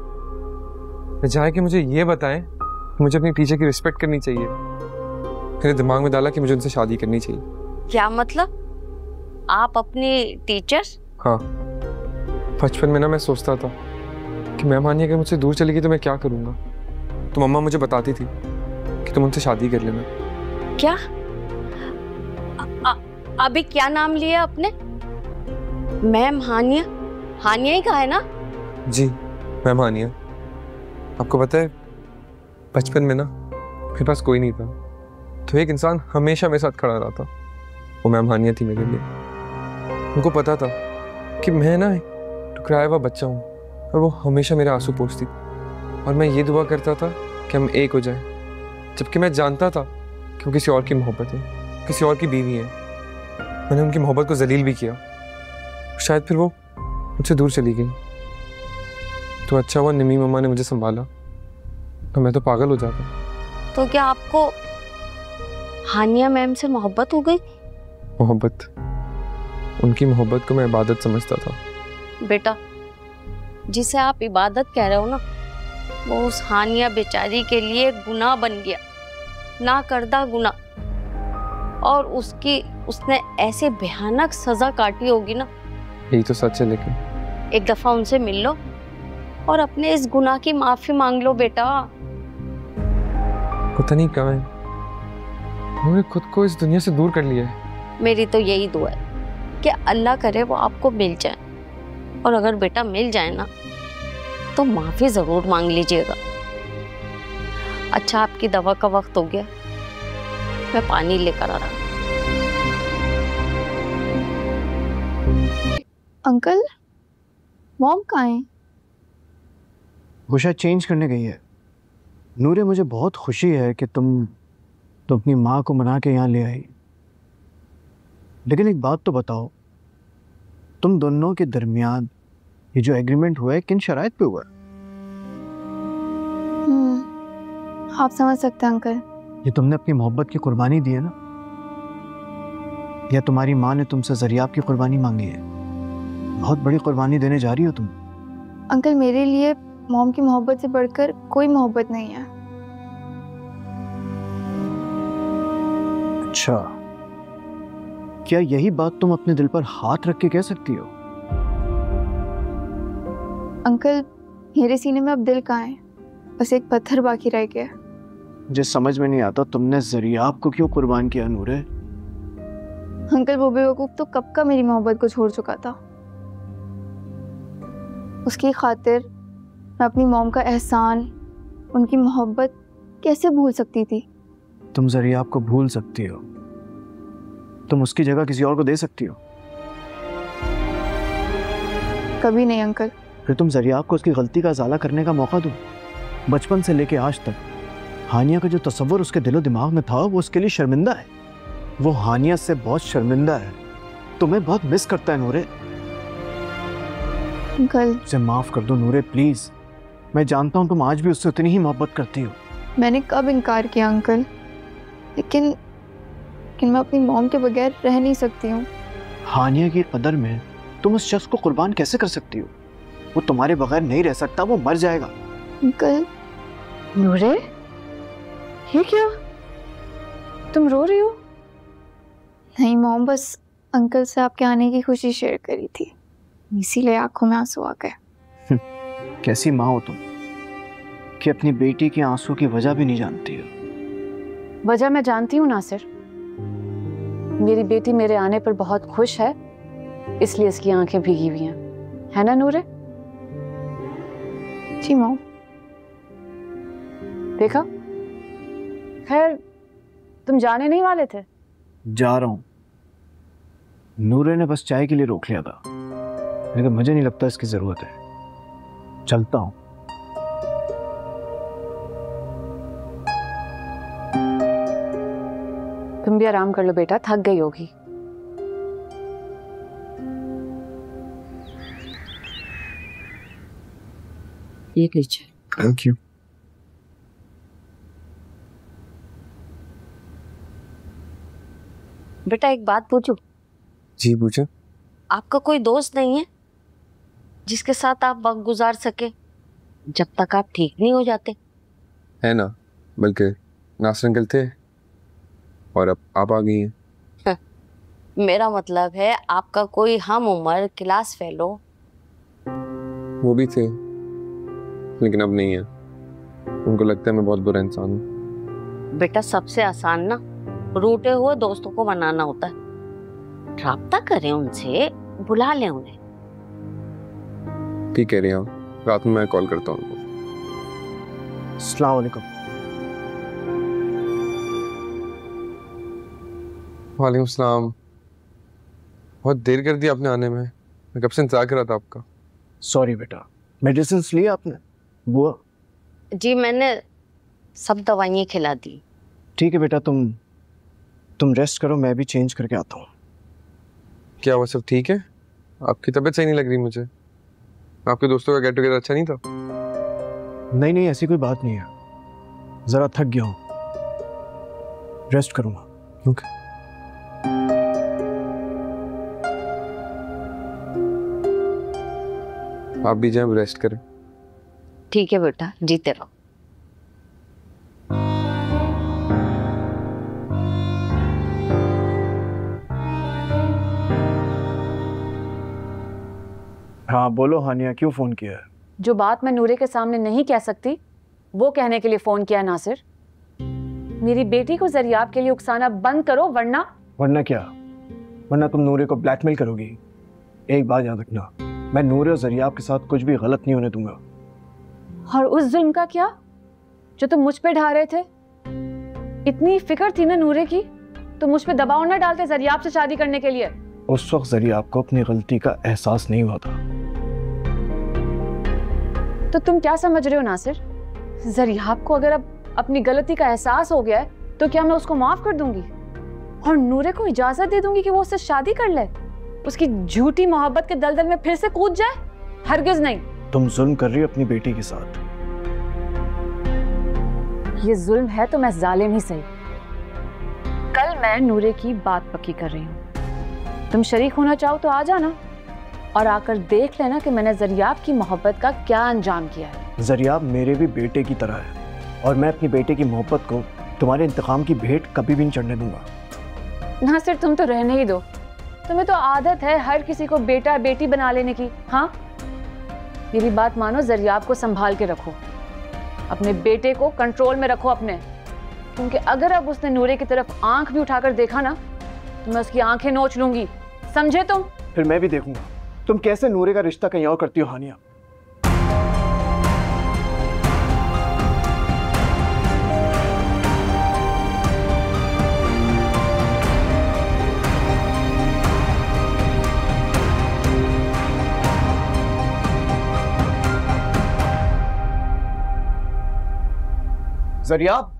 बजाय कि मुझे ये बताएं कि मुझे अपनी टीचर की रिस्पेक्ट करनी चाहिए, मेरे दिमाग में डाला कि मुझे उनसे शादी करनी चाहिए।
क्या मतलब? आप अपनी टीचर?
हाँ, बचपन में ना मैं सोचता था कि मैम हानिया अगर मुझसे दूर चली गई तो मैं क्या करूँगा। तो मम्मा मुझे बताती थी कि तुम उनसे शादी कर लेना।
क्या? अभी क्या नाम लिया आपने? मैम हानिया? हानिया ही कहा है ना?
जी, मैम हानिया। आपको पता है बचपन में ना मेरे पास कोई नहीं था, तो एक इंसान हमेशा मेरे साथ खड़ा रहा था, वो मैम हानिया थी मेरे लिए। उनको पता था कि मैं ना टुकराया हुआ बच्चा हूँ और वो हमेशा मेरे आंसू पोंछती, और मैं ये दुआ करता था कि हम एक हो जाए, जबकि मैं जानता था कि वो किसी और की मोहब्बत है, किसी और की बीवी है। मैंने उनकी मोहब्बत को जलील भी किया, शायद फिर वो मुझसे दूर चली गई। तो अच्छा हुआ निमी मम्मा ने मुझे संभाला, तो मैं तो पागल हो जाता।
तो क्या आपको हानिया मैम से मोहब्बत हो गई?
मोहब्बत? उनकी मोहब्बत को मैं इबादत समझता था।
बेटा, जिसे आप इबादत कह रहे हो ना, वो उस हानिया बेचारी के लिए गुनाह बन गया, ना करदा गुनाह। और उसने ऐसे भयानक सजा काटी होगी ना।
यही तो सच है, लेकिन
एक दफा उनसे मिल लो और अपने इस गुनाह की माफी मांग लो बेटा।
पता नहीं कहाँ है, उन्होंने खुद को इस दुनिया से दूर कर लिया है।
मेरी तो यही दुआ है कि अल्लाह करे वो आपको मिल जाए, और अगर बेटा मिल जाए ना तो माफी जरूर मांग लीजिएगा। अच्छा, आपकी दवा का वक्त हो गया, मैं पानी लेकर आ रहा हूँ।
अंकल, मॉम कहाँ है?
वो शायद चेंज करने गई है। नूरे, मुझे बहुत खुशी है कि तुम अपनी माँ को मना के यहाँ ले आई, लेकिन एक बात तो बताओ, तुम दोनों के दरमियान ये जो एग्रीमेंट हुआ है किन शराइत पे हुआ है?
आप समझ सकते हैं अंकल।
ये तुमने अपनी मोहब्बत की कुर्बानी दी है ना, या तुम्हारी माँ ने तुमसे ज़रियाब की कुर्बानी मांगी है? बहुत बड़ी कुर्बानी देने जा रही हो तुम।
अंकल, मेरे लिए मॉम की मोहब्बत से बढ़कर कोई मोहब्बत नहीं है।
अच्छा, क्या यही बात तुम अपने दिल पर हाथ रख के कह सकती हो?
अंकल, मेरे सीने में अब दिल कहाँ है, बस एक पत्थर बाकी रह गया।
मुझे समझ में नहीं आता तुमने ज़रियाब को क्यों कुर्बान किया नूरे।
अंकल, वो बेवकूफ तो कब का मेरी मोहब्बत को छोड़ चुका था। उसकी खातिर मैं अपनी मॉम का एहसान, उनकी मोहब्बत कैसे भूल सकती थी।
तुम ज़रियाब को भूल सकती हो, तुम उसकी जगह किसी और को दे सकती हो।
कभी नहीं अंकल।
फिर तुम ज़रियाब को उसकी गलती का इजाला करने का मौका दो। बचपन से लेके आज तक हानिया का जो तसव्वुर उसके दिलो दिमाग में था वो उसके लिए शर्मिंदा है। वो हानिया से बहुत शर्मिंदा है, तुम्हें बहुत मिस करता है नूरे।
अंकल,
उसे माफ कर दो नूरे प्लीज। मैं जानता हूँ तुम आज भी उससे उतनी ही मोहब्बत करती हो।
मैंने कब इनकार किया अंकल, लेकिन मैं अपनी मॉम के बगैर रह नहीं सकती हूँ।
हानिया की कदर में तुम उस शख्स को कुर्बान कैसे कर सकती हो? वो तुम्हारे बगैर नहीं रह सकता, वो मर जाएगा।
अंकल।
नूरे, ये क्या? तुम रो रही हो?
नहीं मॉम, बस अंकल से आपके आने की खुशी शेयर करी थी, इसीलिए आंखों में आंसू आ गए।
कैसी माँ हो तुम कि अपनी बेटी के आंसू की वजह भी नहीं जानती हो।
वजह मैं जानती हूँ नासिर। मेरी बेटी मेरे आने पर बहुत खुश है, इसलिए इसकी आंखें भीगी हुई हैं, है ना नूरे?
जी मॉम।
देखा, खैर तुम जाने नहीं वाले थे?
जा रहा हूँ। नूरे ने बस चाय के लिए रोक लिया था, लेकिन मुझे नहीं लगता इसकी जरूरत है। चलता हूँ।
तुम भी आराम कर लो बेटा, थक गई होगी।
ये लीजिए।
Thank you.
बेटा एक बात पूछूं?
जी पूछो।
आपका कोई दोस्त नहीं है जिसके साथ आप वक्त गुजार सके जब तक आप ठीक नहीं हो जाते?
है ना, बल्कि नासिर अंकल थे और अब आप आ गई हैं।
मेरा मतलब है आपका कोई हम उम्र क्लास फेलो।
वो भी थे, लेकिन अब नहीं है। उनको लगता है मैं बहुत बुरा इंसान हूँ।
बेटा सबसे आसान ना रूठे हुए दोस्तों को मनाना होता है। राब्ता करें उनसे, बुला लें उन्हें।
ठीक कह रही हैं आप, रात में मैं कॉल करता हूँ उनको।
अस्सलाम वालेकुम।
वालेकुम सलाम। बहुत देर कर दी आपने आने में, मैं कब से इंतजार कर रहा था आपका।
सॉरी बेटा। मेडिसिन लिए आपने? बुआ?
जी मैंने सब दवाइयाँ खिला दी।
ठीक है बेटा, तुम रेस्ट करो, मैं भी चेंज करके आता हूँ।
क्या हुआ, सब ठीक है? आपकी तबीयत सही नहीं लग रही मुझे। आपके दोस्तों का गेट टुगेदर अच्छा नहीं था?
नहीं नहीं, ऐसी कोई बात नहीं है, जरा थक गया हूँ, रेस्ट करूँगा।
ओके। आप भी जाएं, रेस्ट करें।
ठीक है बेटा, जीते रहो।
हाँ बोलो हानिया, क्यों फोन किया है?
जो बात मैं नूरे के सामने नहीं कह सकती वो कहने के लिए फोन किया नासिर। मेरी बेटी को ज़रियाब के लिए उकसाना बंद करो, वरना
क्या? वरना तुम नूरे को ब्लैकमेल करोगी। एक बात याद रखना, मैं नूरे और ज़रियाब के साथ कुछ भी गलत नहीं होने दूंगा।
और उस जुल्म का क्या जो तुम मुझ पे ढा रहे थे? इतनी फिक्र थी ना नूरे की, तो मुझ पे दबाव ना डालते ज़रियाब से शादी करने के लिए।
उस वक्त ज़रियाब को अपनी गलती का एहसास नहीं हुआ था।
तो तुम क्या समझ रहे हो नासिर? ज़रियाब को अगर अब अपनी गलती का एहसास हो गया है तो क्या मैं उसको माफ कर दूंगी और नूरे को इजाजत दे दूंगी कि वो उससे शादी कर ले, उसकी झूठी मोहब्बत के दलदल में फिर से कूद जाए? हरगिज नहीं।
तुम जुल्म कर रही हो अपनी बेटी के साथ।
ये जुल्म है तो मैं जालिम ही सही। कल मैं नूरे की बात पक्की कर रही हूँ। तुम शरीक होना चाहो तो आ जाना और आकर देख लेना कि मैंने ज़रियाब की मोहब्बत का क्या अंजाम किया है।
जरियाब मेरे भी बेटे की तरह है और मैं अपनी बेटे की मोहब्बत को तुम्हारे इंतकाम की भेंट कभी भी नहीं चढ़ने दूंगा।
नासिर तुम तो रहने ही दो, तुम्हें तो आदत है हर किसी को बेटा बेटी बना लेने की। हाँ, मेरी बात मानो, जरियाब को संभाल के रखो, अपने बेटे को कंट्रोल में रखो अपने, क्योंकि अगर अब उसने नूरे की तरफ आंख भी उठाकर देखा ना तो मैं उसकी आंखें नोच लूंगी, समझे तुम?
फिर मैं भी देखूंगा तुम कैसे नूरे का रिश्ता कहीं और करती हो हानिया। जरियाब,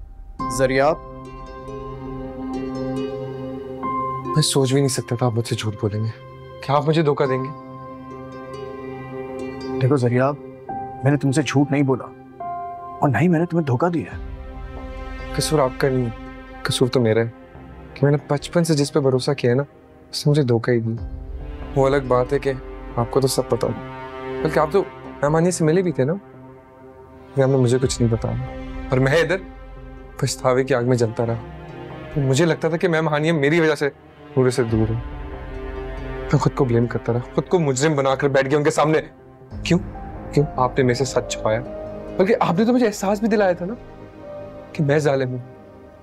जरियाब,
मैं सोच भी नहीं सकता था आप मुझसे झूठ बोलेंगे। क्या आप मुझे धोखा देंगे?
देखो जरियाब, मैंने तुमसे झूठ नहीं बोला और ना ही मैंने तुम्हें धोखा दिया।
कसूर आपका नहीं है, कसूर तो मेरा है कि मैंने बचपन से जिस पे भरोसा किया है ना, उसने मुझे धोखा ही दिया। वो अलग बात है कि आपको तो सब पता हो, बल्कि आप तो मेहमानी से मिले भी थे ना, आपने मुझे कुछ नहीं बताया और मैं इधर पछतावे की आग में जलता रहा। मुझे लगता था कि मैम हानिया मेरी वजह से नूरे से दूर है। मैं खुद को ब्लेम करता रहा, खुद को मुजरिम बनाकर बैठ गया उनके सामने। क्यों क्यों आपने मेरे से सच छुपाया? बल्कि आपने तो मुझे एहसास भी दिलाया था ना कि मैं जालिम हूँ,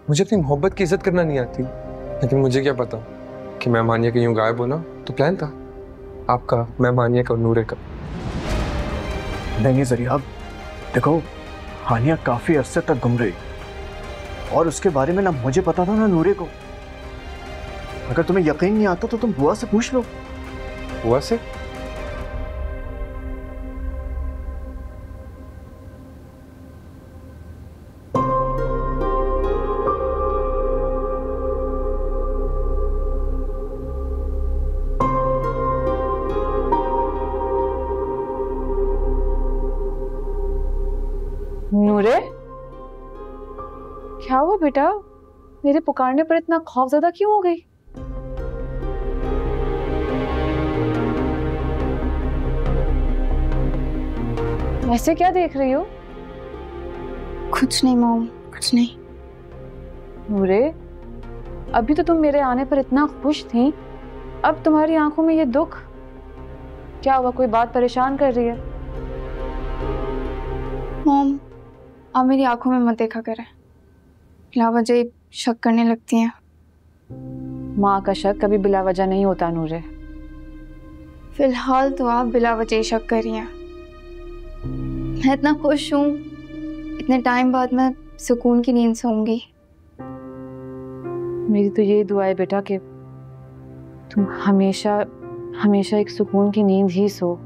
मुझे अपनी मोहब्बत की इज्जत करना नहीं आती। लेकिन मुझे क्या पता कि मैम हानिया का यूं गायब होना तो प्लान था आपका, मैम हानिया का और नूरे का।
नहीं जरियाब, देखो हानिया काफी अरसे तक गुम रही और उसके बारे में ना मुझे पता था ना नूरे को। अगर तुम्हें यकीन नहीं आता तो तुम बुआ से पूछ लो।
बुआ से?
नूरे, क्या हुआ बेटा? मेरे पुकारने पर इतना खौफज़दा क्यों हो गई? ऐसे क्या देख रही हो?
कुछ नहीं मॉम, कुछ नहीं।
नूरे, अभी तो तुम मेरे आने पर इतना खुश थी, अब तुम्हारी आंखों में ये दुख। क्या हुआ, कोई बात परेशान कर रही है?
मॉम, आप मेरी आंखों में मत देखा करें, बिला वजह शक करने लगती हैं।
माँ का शक कभी बिला वजह नहीं होता नूरे।
फिलहाल तो आप बिला वजह शक कर रही हैं। मैं इतना खुश हूँ, इतने टाइम बाद मैं सुकून की नींद सोऊंगी।
मेरी तो यही दुआ है बेटा कि तुम हमेशा हमेशा एक सुकून की नींद ही सो,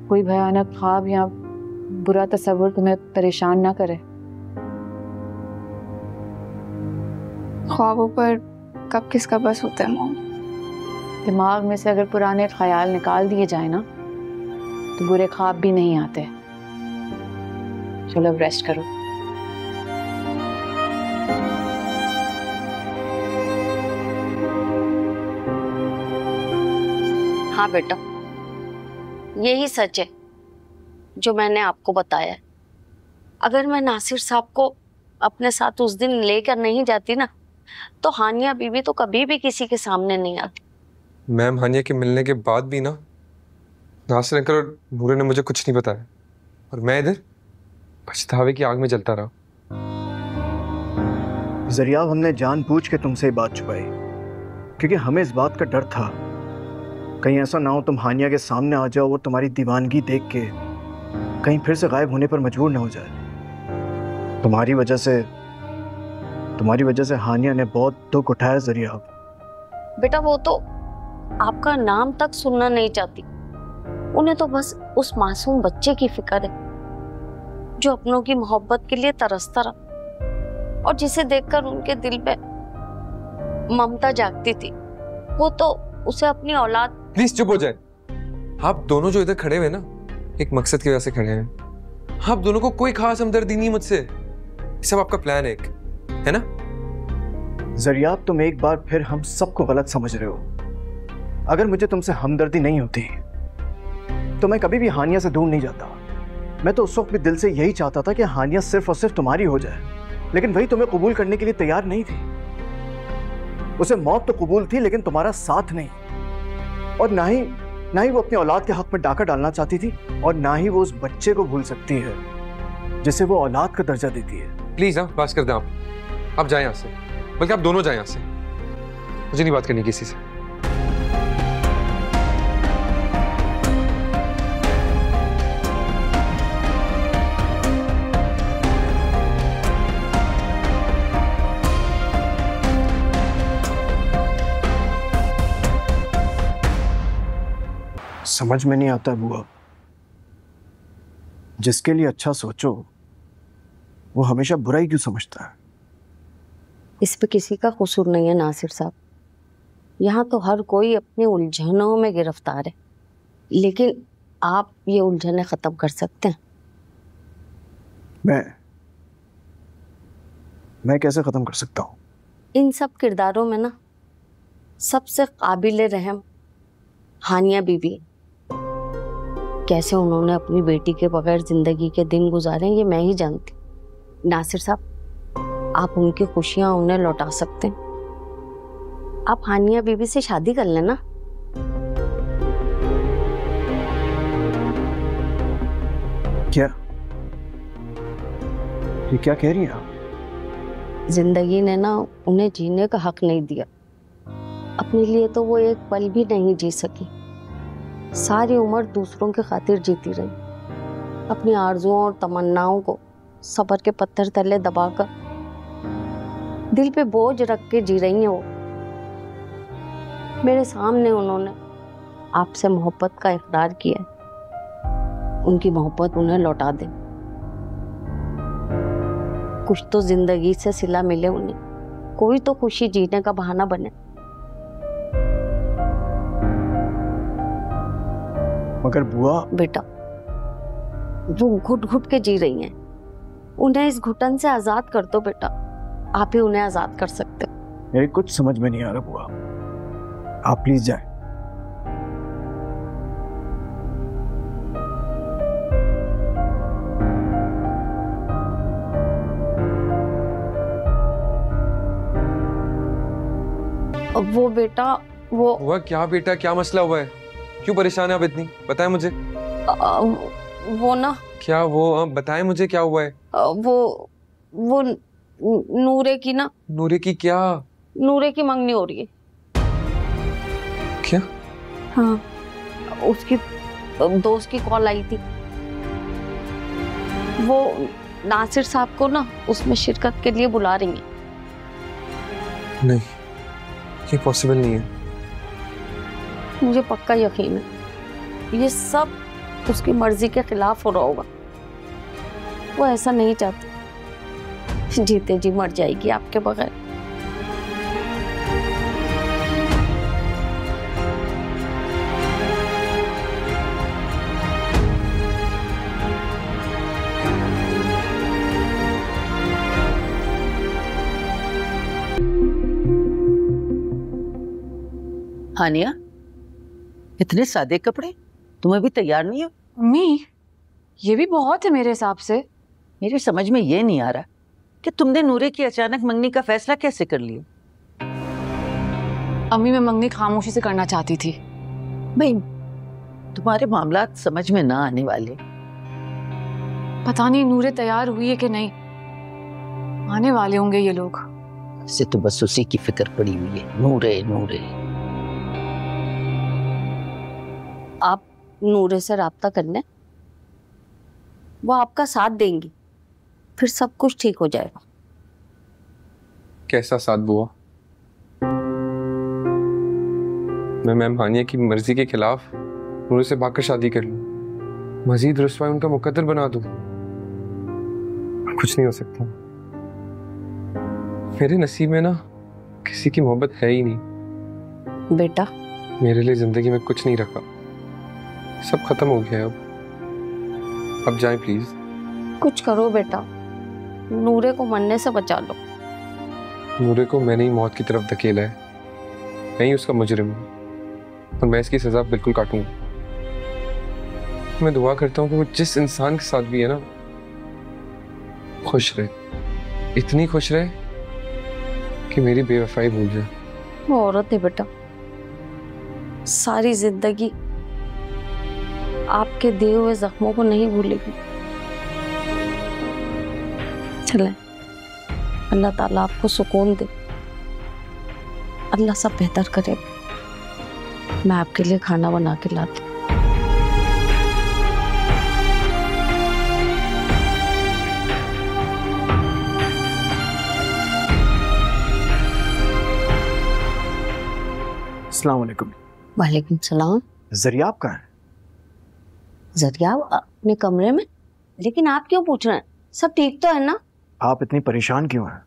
कोई भयानक ख्वाब या बुरा तस्वुर तुम्हें परेशान ना करे।
ख्वाबों पर कब किसका बस होता है मॉम।
दिमाग में से अगर पुराने ख्याल निकाल दिए जाए ना तो बुरे ख्वाब भी नहीं आते। चलो अब रेस्ट करो।
हाँ बेटा, यही सच है जो मैंने आपको बताया है। अगर मैं नासिर साहब को अपने साथ उस दिन लेकर नहीं जाती ना तो हानिया बीवी तो कभी भी किसी के सामने नहीं आती।
मैम हानिया के मिलने के बाद भी ना नासिर अंकल और नूरे ने मुझे कुछ नहीं बताया और मैं इधर पछतावे की आग में जलता रहा।
जरियाब, हमने जानबूझ के तुमसे ये बात छुपाई क्योंकि हमें इस बात का डर था कहीं ऐसा ना हो तुम हानिया के सामने आ जाओ और तुम्हारी दीवानगी देख के कहीं फिर से गायब होने पर मजबूर ना हो जाए। तुम्हारी वजह से हानिया ने बहुत दुख उठाया जरियाब।
बेटा वो तो आपका नाम तक सुनना नहीं चाहती, उन्हें तो बस उस मासूम बच्चे की फिक्र है जो अपनों की मोहब्बत के लिए तरसता रहा और जिसे देखकर उनके दिल पे ममता जागती थी। वो तो उसे अपनी औलाद।
प्लीज चुप हो जाए। आप दोनों जो इधर खड़े हुए ना एक मकसद की वजह से खड़े हैं। आप दोनों को कोई खास हमदर्दी नहीं मुझसे, सब आपका प्लान है एक, है ना?
जरियाब, तुम एक बार फिर हम सबको गलत समझ रहे हो। अगर मुझे तुमसे हमदर्दी नहीं होती तो मैं कभी भी हानिया से दूर नहीं जाता। मैं तो उस वक्त भी दिल से यही चाहता था कि हानिया सिर्फ और सिर्फ तुम्हारी हो जाए, लेकिन वही तुम्हें कबूल करने के लिए तैयार नहीं थी। उसे मौत तो कबूल थी लेकिन तुम्हारा साथ नहीं, और ना ही वो अपनी औलाद के हक में डाका डालना चाहती थी, और ना ही वो उस बच्चे को भूल सकती है जिसे वो औलाद का दर्जा देती है।
प्लीज हाँ, बात कर दें आप जाएं यहाँ से, बल्कि आप दोनों जाएं यहाँ से, मुझे नहीं बात करनी किसी से।
समझ में नहीं आता बुआ, जिसके लिए अच्छा सोचो वो हमेशा बुरा ही क्यों समझता है?
इस पे किसी का कसूर नहीं है नासिर साहब। यहाँ तो हर कोई अपनी उलझनों में गिरफ्तार है, लेकिन आप ये उलझनें खत्म कर सकते हैं।
मैं कैसे खत्म कर सकता हूँ?
इन सब किरदारों में ना सबसे काबिल रहम हानिया बीबी। कैसे उन्होंने अपनी बेटी के बगैर जिंदगी के दिन गुजारे ये मैं ही जानती। नासिर साहब, आप उनकी खुशियां उन्हें लौटा सकते हैं। आप हानिया बीबी से शादी कर लेना।
ये क्या कह रही हैं आप?
जिंदगी ने ना उन्हें जीने का हक नहीं दिया। अपने लिए तो वो एक पल भी नहीं जी सकी। सारी उम्र दूसरों की खातिर जीती रही। अपनी आरजुओं और तमन्नाओं को सब्र के पत्थर तले दबाकर दिल पे बोझ रख के जी रही हैं वो। मेरे सामने उन्होंने आपसे मोहब्बत का इकरार किया है। उनकी मोहब्बत उन्हें लौटा दें। कुछ तो जिंदगी से सिला मिले उन्हें, कोई तो खुशी जीने का बहाना बने।
मगर बुआ,
बेटा, वो घुट घुट के जी रही हैं। उन्हें इस घुटन से आजाद कर दो बेटा। आप ही उन्हें आजाद कर सकते हो।
मेरी कुछ समझ में नहीं आ रहा बुआ, आप प्लीज जाएं।
वो बेटा, वो
हुआ क्या बेटा? क्या मसला हुआ है? क्यों परेशान है आप इतनी? बताएं मुझे।
वो ना,
क्या वो? बताएं मुझे क्या हुआ है।
वो नूरे की ना।
नूरे की क्या?
नूरे की मंगनी हो रही है।
क्या?
हाँ, उसकी दोस्त की कॉल आई थी। वो नासिर साहब को ना उसमें शिरकत के लिए बुला रही हैं।
नहीं, ये पॉसिबल नहीं है।
मुझे पक्का यकीन है ये सब उसकी मर्जी के खिलाफ हो रहा होगा। वो ऐसा नहीं चाहती जीते जी मर जाएगी आपके बगैर।
हानिया, इतने सादे कपड़े, तुम अभी तैयार नहीं हो?
अम्मी, ये भी बहुत है मेरे हिसाब से।
मेरी समझ में ये नहीं आ रहा कि तुमने नूरे की अचानक मंगनी का फैसला कैसे कर लिया?
अम्मी, मैं मंगनी खामोशी से करना चाहती थी।
भाई, तुम्हारे मामलात समझ में ना आने वाले।
पता नहीं नूरे तैयार हुई है कि नहीं। आने वाले होंगे ये लोग।
से तो बस उसी की फिक्र पड़ी हुई है, नूरे नूरे।
आप नूरे से राब्ता कर लें, वो आपका साथ देंगी, फिर सब कुछ ठीक हो जाएगा।
कैसा साथ बुआ? मैं मैम हानिया की मर्जी के खिलाफ नूरे से भागकर शादी कर लूं, मजीद रुसवाई उनका मुकद्दर बना दूं? कुछ नहीं हो सकता। मेरे नसीब में ना किसी की मोहब्बत है ही नहीं।
बेटा,
मेरे लिए जिंदगी में कुछ नहीं रखा, सब खत्म हो गया। अब जाएं प्लीज।
कुछ करो बेटा, नूरे को मरने से बचा लो।
नूरे को मैंने ही मौत की तरफ धकेला है, मैं ही उसका मुजरिम हूँ और मैं इसकी सजा बिल्कुल काटूंगा। मैं दुआ करता हूँ कि वो जिस इंसान के साथ भी है ना, खुश रहे, इतनी खुश रहे कि मेरी बेवफाई भूल जाए।
वो औरत है बेटा, सारी जिंदगी आपके दिए हुए जख्मों को नहीं भूलेगी। चलें, अल्लाह ताला आपको सुकून दे, अल्लाह सब बेहतर करे। मैं आपके लिए खाना बना के लाती।
अस्सलाम वालेकुम।
वालेकुम सलाम।
जरिया आप कहाँ है?
जरिया अपने कमरे में, लेकिन आप क्यों पूछ रहे हैं? सब ठीक तो है ना?
आप इतनी परेशान क्यों हैं?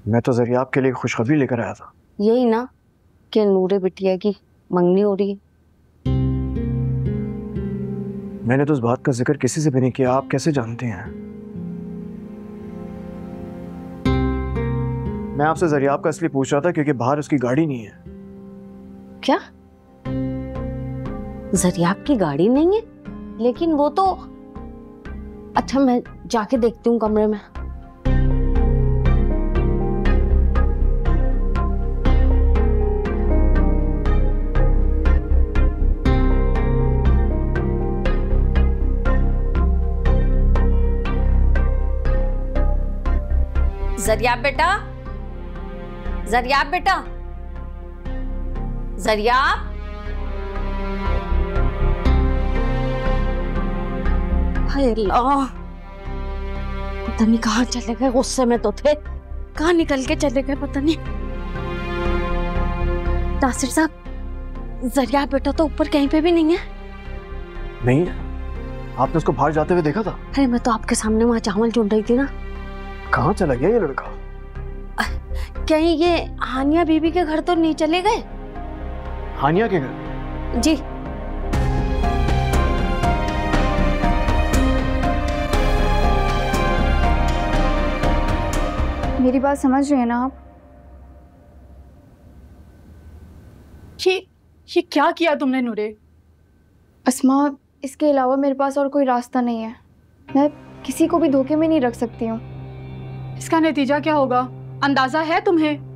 मैं तो जरिया आपके लिए खुशखबरी लेकर आया था।
यही ना कि नूरे बिटिया की मंगनी हो रही है।
मैंने तो उस बात का जिक्र किसी से भी नहीं किया, आप कैसे जानते हैं? मैं आपसे जरिया आपका इसलिए पूछ रहा था क्योंकि बाहर उसकी गाड़ी नहीं है।
क्या? जरियाब की गाड़ी नहीं है? लेकिन वो तो, अच्छा मैं जाके देखती हूँ कमरे में। जरियाब बेटा, जरियाब बेटा, जरियाब। हाय अल्लाह, पता नहीं कहाँ चले गए। गुस्से में तो थे, कहाँ निकल के चले गए पता नहीं। नासिर साहब, जरियाब बेटा तो ऊपर कहीं पे भी नहीं है।
नहीं, आपने उसको बाहर जाते हुए देखा था?
अरे मैं तो आपके सामने वहाँ चावल चुन रही थी ना।
कहाँ चला गया ये लड़का?
कहीं ये हानिया बीबी के घर तो नहीं चले गए?
हानिया के घर?
जी।
मेरी बात समझ रहे हैं ना आप?
ये क्या किया तुमने नूरे?
अस्मा, इसके अलावा मेरे पास और कोई रास्ता नहीं है। मैं किसी को भी धोखे में नहीं रख सकती हूँ।
इसका नतीजा क्या होगा, अंदाजा है तुम्हें?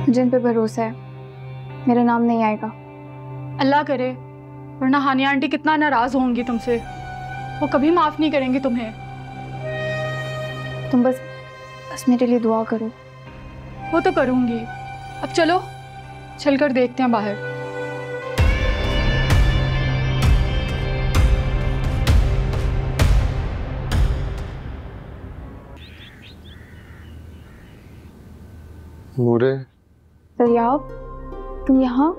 जिन पे भरोसा है, मेरा नाम नहीं आएगा।
अल्लाह करे, वरना हानिया आंटी कितना नाराज होंगी तुमसे। वो कभी माफ नहीं करेंगी तुम्हें।
तुम बस मेरे लिए दुआ करो।
वो तो करूंगी। अब चलो, चलकर देखते हैं बाहर।
नूरे,
दरियाब, तुम यहाँ?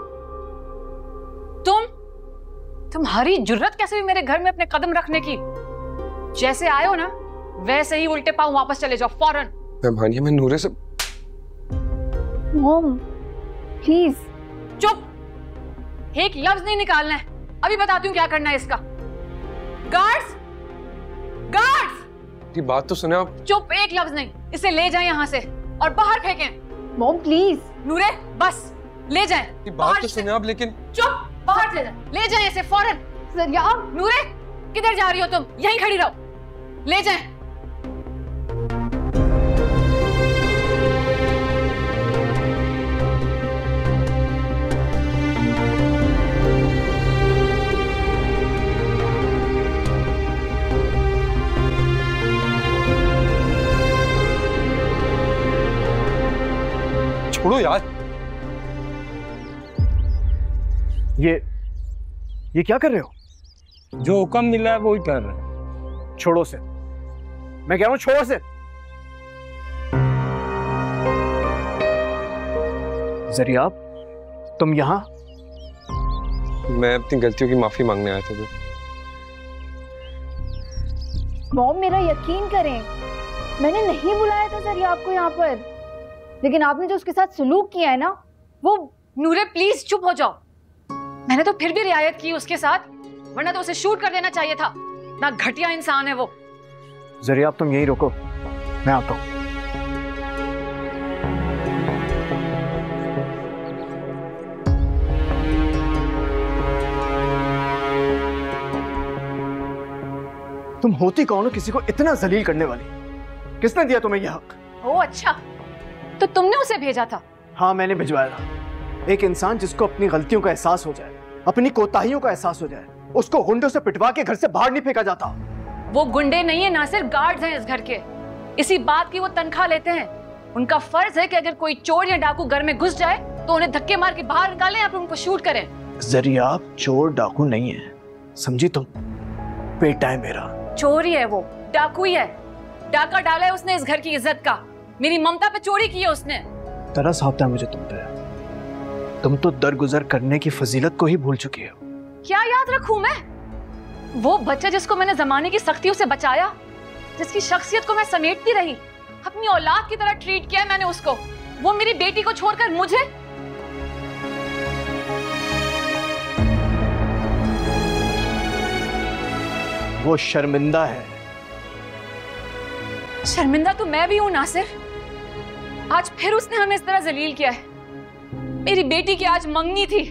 तुम्हारी जुर्रत कैसे भी मेरे घर में अपने कदम रखने की? जैसे आए हो ना, वैसे ही उल्टे पांव वापस चले जाओ फौरन।
मैम हानिया, मैं नूरे से।
Mom, please.
चुप, एक लफ्ज नहीं निकालना है। अभी बताती हूँ क्या करना है इसका। Guards, guards!
ये बात तो सुने आप।
चुप, एक लफ्ज नहीं। इसे ले जाएं यहाँ से और बाहर फेंकें।
Mom please.
नूरे, बस ले जाएं।
ये बात तो सुने आप, लेकिन।
चुप, बाहर ले जाएं इसे फौरन।
दरियाब।
नूरे, किधर जा रही हो तुम? यहीं खड़ी रहो, ले जाएं।
छोड़ो यार।
ये क्या कर रहे हो?
जो हुक्म मिला है वो ही कर रहे हैं।
छोड़ो से, मैं कह रहा हूं छोड़ो से। जरियाब, तुम यहाँ?
मैं अपनी गलतियों की माफी मांगने आया था।
मॉम, मेरा यकीन करें, मैंने नहीं बुलाया था सर आपको यहाँ पर, लेकिन आपने जो उसके साथ सलूक किया है ना, वो।
नूरे प्लीज चुप हो जाओ। मैंने तो फिर भी रियायत की उसके साथ, वरना तो उसे शूट कर देना चाहिए था। ना घटिया इंसान है वो।
जरियाब, तुम यहीं रुको, मैं आता हूं। तुम होती कौन हो किसी को इतना जलील करने वाली? किसने दिया तुम्हें यह हक?
ओ अच्छा, तो तुमने उसे भेजा था?
हाँ, मैंने भिजवाया था। एक इंसान जिसको अपनी गलतियों का एहसास हो जाए, अपनी कोताहियों का एहसास हो जाए, उसको गुंडों से पिटवा के घर से बाहर नहीं फेंका जाता।
वो गुंडे नहीं है नासिर, गार्ड्स हैं इस घर के। इसी बात की वो तनख्वाह लेते हैं। उनका फर्ज है कि अगर कोई चोर या डाकू घर में घुस जाए तो उन्हें धक्के मार के बाहर निकालें या फिर उनको शूट करें।
जरिया चोर डाकू नहीं है, समझी तुम? बेटा है मेरा।
चोर ही है वो, डाकू ही है। डाका डाला है उसने इस घर की इज्जत का। मेरी ममता पे चोरी की है उसने।
तरस आता है मुझे तुम पे। तुम तो दरगुजर करने की फजीलत को ही भूल चुकी हो।
क्या याद रखूं मैं? वो बच्चा जिसको मैंने जमाने की सख्तियों से बचाया, जिसकी शख्सियत को मैं समेटती रही, अपनी औलाद की तरह ट्रीट किया मैंने उसको, वो मेरी बेटी को छोड़कर मुझे।
वो शर्मिंदा है।
शर्मिंदा तो मैं भी हूं नासिर। आज फिर उसने हमें इस तरह जलील किया है। मेरी बेटी की आज मंगनी थी,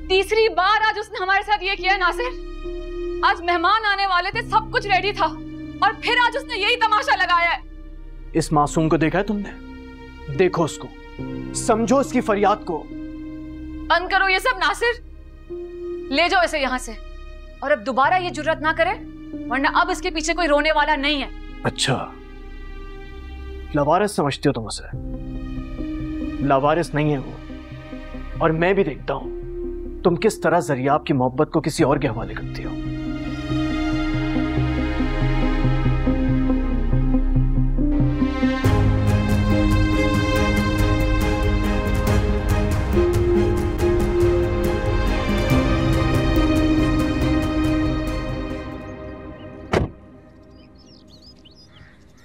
तीसरी बार आज उसने हमारे साथ ये किया है नासिर। आज मेहमान आने वाले थे, सब कुछ रेडी था और फिर आज उसने यही तमाशा लगाया है।
इस मासूम को देखा है तुमने? देखो उसको, समझो इसकी फरियाद को।
बंद करो ये सब नासिर, ले जाओ इसे यहाँ से और अब दोबारा ये जुर्रत ना करे, वरना अब इसके पीछे कोई रोने वाला नहीं है।
अच्छा, लावारिस समझती हो तुम उसे? लावारिस नहीं है वो। और मैं भी देखता हूं तुम किस तरह जरियाब की मोहब्बत को किसी और के हवाले करती हो।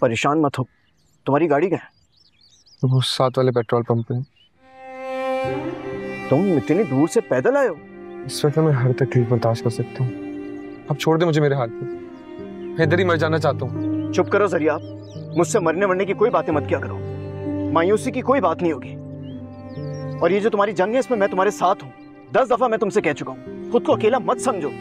परेशान मत हो, तुम्हारी गाड़ी कहाँ है?
तो वो साथ वाले पेट्रोल पंप पे।
तुम इतनी दूर से पैदल आए हो?
इस वक्त मैं हर तकलीफ बर्दाश्त कर सकता हूँ। अब छोड़ दे मुझे मेरे हाथ पे, मैं इधर ही मर जाना चाहता हूँ।
चुप करो जरिया, मुझसे मरने वरने की कोई बातें मत किया करो। मायूसी की कोई बात नहीं होगी। और ये जो तुम्हारी जंग है इसमें मैं तुम्हारे साथ हूँ। 10 दफा मैं तुमसे कह चुका हूँ, खुद को अकेला मत समझो।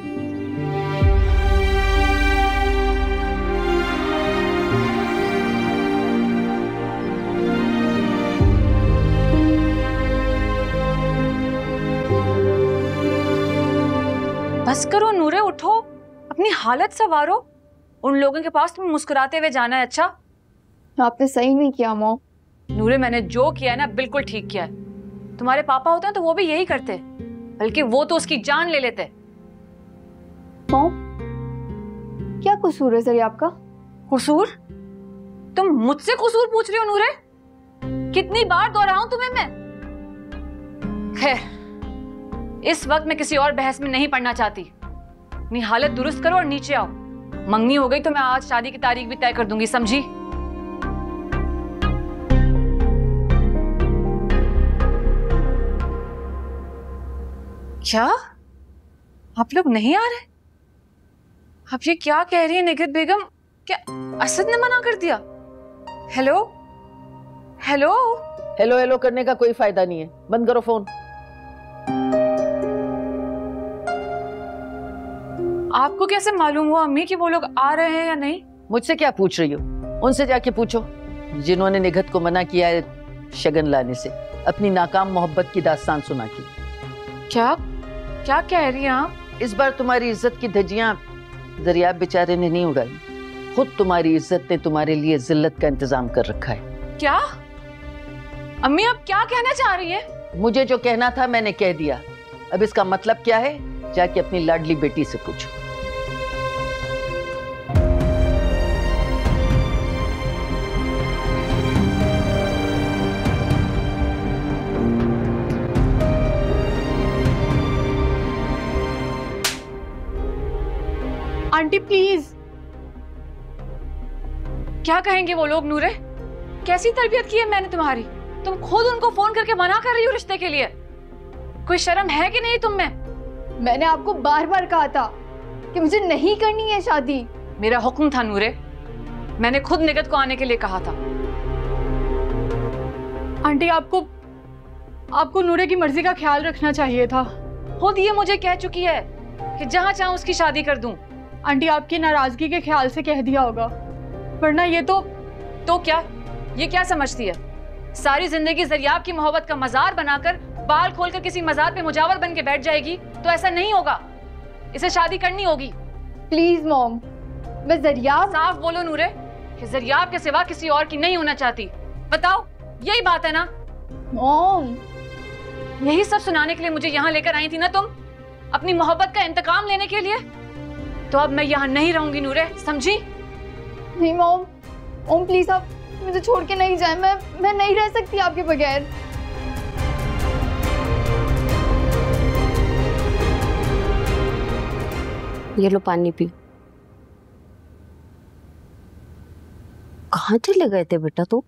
बस करो नूरे, उठो, अपनी हालत संवारो। उन लोगों के पास तुम्हें मुस्कुराते हुए जाना है। अच्छा,
आपने सही नहीं किया मॉम।
नूरे, मैंने जो किया है ना बिल्कुल ठीक किया है। तुम्हारे पापा होते हैं तो वो भी यही करते, बल्कि वो तो उसकी जान ले लेते।
मॉम, क्या कसूर है सर आपका?
कसूर? तुम मुझसे कसूर पूछ रही हो नूरे? कितनी बार दोहराऊं तुम्हें मैं? खैर, इस वक्त मैं किसी और बहस में नहीं पड़ना चाहती। अपनी हालत दुरुस्त करो और नीचे आओ। मंगनी हो गई तो मैं आज शादी की तारीख भी तय कर दूंगी, समझी? क्या आप लोग नहीं आ रहे? आप ये क्या कह रही है निगहत बेगम? क्या असद ने मना कर दिया? हेलो हेलो
हेलो हेलो करने का कोई फायदा नहीं है, बंद करो फोन।
आपको कैसे मालूम हुआ अम्मी कि वो लोग आ रहे हैं या नहीं?
मुझसे क्या पूछ रही हो? उनसे जाके पूछो जिन्होंने निगहत को मना किया है शगन लाने से, अपनी नाकाम मोहब्बत की दास्तान सुना के।
क्या क्या कह रही हैं आप?
इस बार तुम्हारी इज्जत की धज्जियां दरियाब बेचारे ने नहीं उड़ाई, खुद तुम्हारी इज्जत ने तुम्हारे लिए जिल्लत का इंतजाम कर रखा है।
क्या अम्मी आप क्या कहना चाह रही हैं?
मुझे जो कहना था मैंने कह दिया। अब इसका मतलब क्या है जाके अपनी लाडली बेटी से पूछो।
Aunty please.
क्या कहेंगे वो लोग नूरे? कैसी तरबियत की है मैंने तुम्हारी? तुम खुद उनको फोन करके मना कर रही हो रिश्ते के लिए। कोई शर्म है कि नहीं तुम में?
मैंने आपको बार बार कहा था कि मुझे नहीं करनी है शादी।
मेरा हुक्म था नूरे, मैंने खुद निगहत को आने के लिए कहा था।
आंटी आपको नूरे की मर्जी का ख्याल रखना चाहिए था।
खुद ये मुझे कह चुकी है कि जहां चाहूं उसकी शादी कर दूं।
आंटी आपकी नाराजगी के ख्याल से कह दिया होगा, वरना ये तो
क्या ये क्या समझती है? सारी जिंदगी जरियाब की मोहब्बत का मजार बनाकर बाल खोलकर किसी मजार पे मुजावर बन के बैठ जाएगी? तो ऐसा नहीं होगा, इसे शादी करनी होगी।
प्लीज मॉम, मैं जरियाब।
साफ बोलो नूरे कि जरियाब के सिवा किसी और की नहीं होना चाहती। बताओ, यही बात है ना?
मॉम,
यही सब सुनाने के लिए मुझे यहाँ लेकर आई थी ना तुम, अपनी मोहब्बत का इंतकाम लेने के लिए? तो अब मैं यहाँ नहीं रहूंगी नूरे, समझी?
नहीं मॉम, मॉम प्लीज आप मुझे छोड़ के नहीं जाए, मैं नहीं रह सकती आपके बगैर।
ये लो पानी पियो। कहाँ चले गए थे बेटा तू?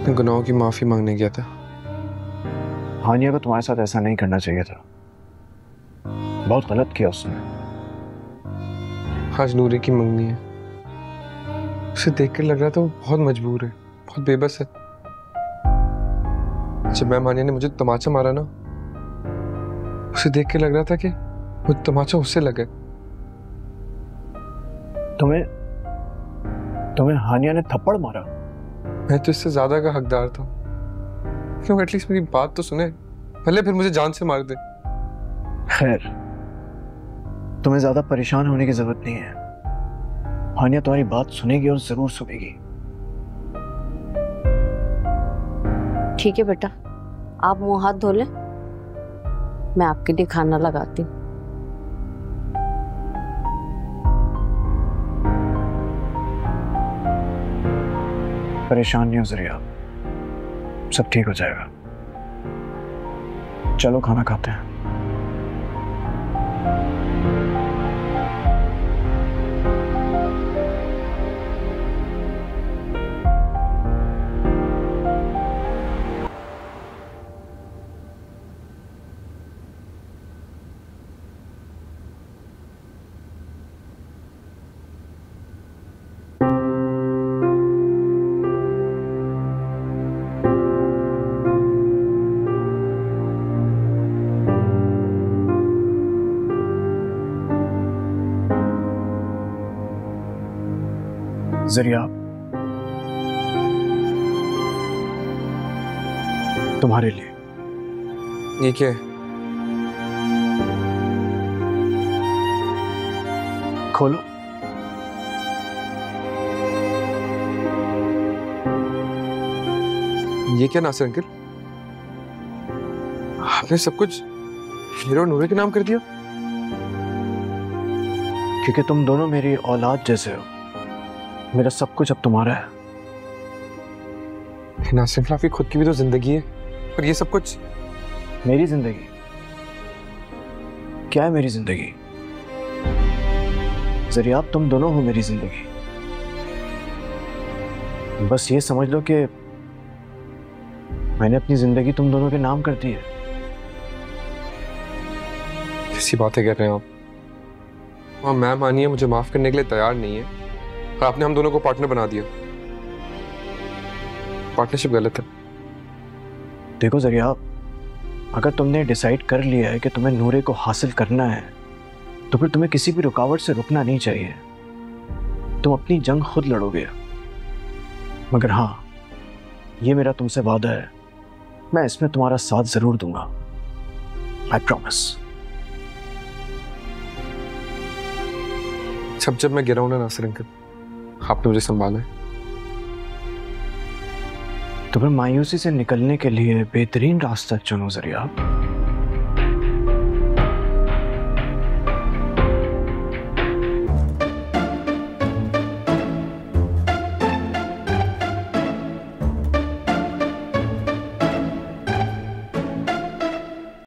गुनाहों की माफी मांगने गया था।
हानिया को तुम्हारे साथ ऐसा नहीं करना चाहिए था, बहुत गलत किया उसने।
आज नूरे की मंगनी है, उसे देखकर लग रहा था वो बहुत मजबूर है, बहुत बेबस है। जब मैम हानिया ने मुझे तमाचा मारा ना, उसे देख के लग रहा था कि वो तमाचा उससे लगे।
तुम्हें हानिया ने थप्पड़ मारा?
मैं तो इससे ज्यादा का हकदार था। क्यों एटलीस्ट मेरी बात तो सुने, भले फिर मुझे जान से मार दे।
खैर, तुम्हें ज्यादा परेशान होने की जरूरत नहीं है। हानिया तुम्हारी बात सुनेगी और जरूर सुनेगी।
ठीक है बेटा, आप मुंह हाथ धो लें, मैं आपके लिए खाना लगाती हूँ।
परेशान नहीं हो जरिया, सब ठीक हो जाएगा। चलो खाना खाते हैं। जरिया, तुम्हारे लिए।
ये क्या है?
खोलो।
ये क्या नासिर अंकल, आपने सब कुछ हीरो नूरे के नाम कर दिया?
क्योंकि तुम दोनों मेरी औलाद जैसे हो, मेरा सब कुछ अब तुम्हारा है।
नासिर अंकल, आपकी खुद की भी तो जिंदगी है, और ये सब कुछ
मेरी जिंदगी? क्या है मेरी जिंदगी? जरिया, तुम दोनों हो मेरी जिंदगी। बस ये समझ लो कि मैंने अपनी जिंदगी तुम दोनों के नाम कर दी है।
कैसी बातें कर रहे हैं आप? वहाँ मैम हानिया मुझे माफ करने के लिए तैयार नहीं है, और आपने हम दोनों को पार्टनर बना दिया। पार्टनरशिप गलत है।
देखो जरिया, अगर तुमने डिसाइड कर लिया है कि तुम्हें नूरे को हासिल करना है, तो फिर तुम्हें किसी भी रुकावट से रुकना नहीं चाहिए। तुम अपनी जंग खुद लड़ोगे। मगर हाँ, ये मेरा तुमसे वादा है, मैं इसमें तुम्हारा साथ जरूर दूंगा। I promise.
जब मैं गिरा हूं ना नासिर अंकल, आपने मुझे संभाला है।
तो फिर मायूसी से निकलने के लिए बेहतरीन रास्ता चुनो जरिया।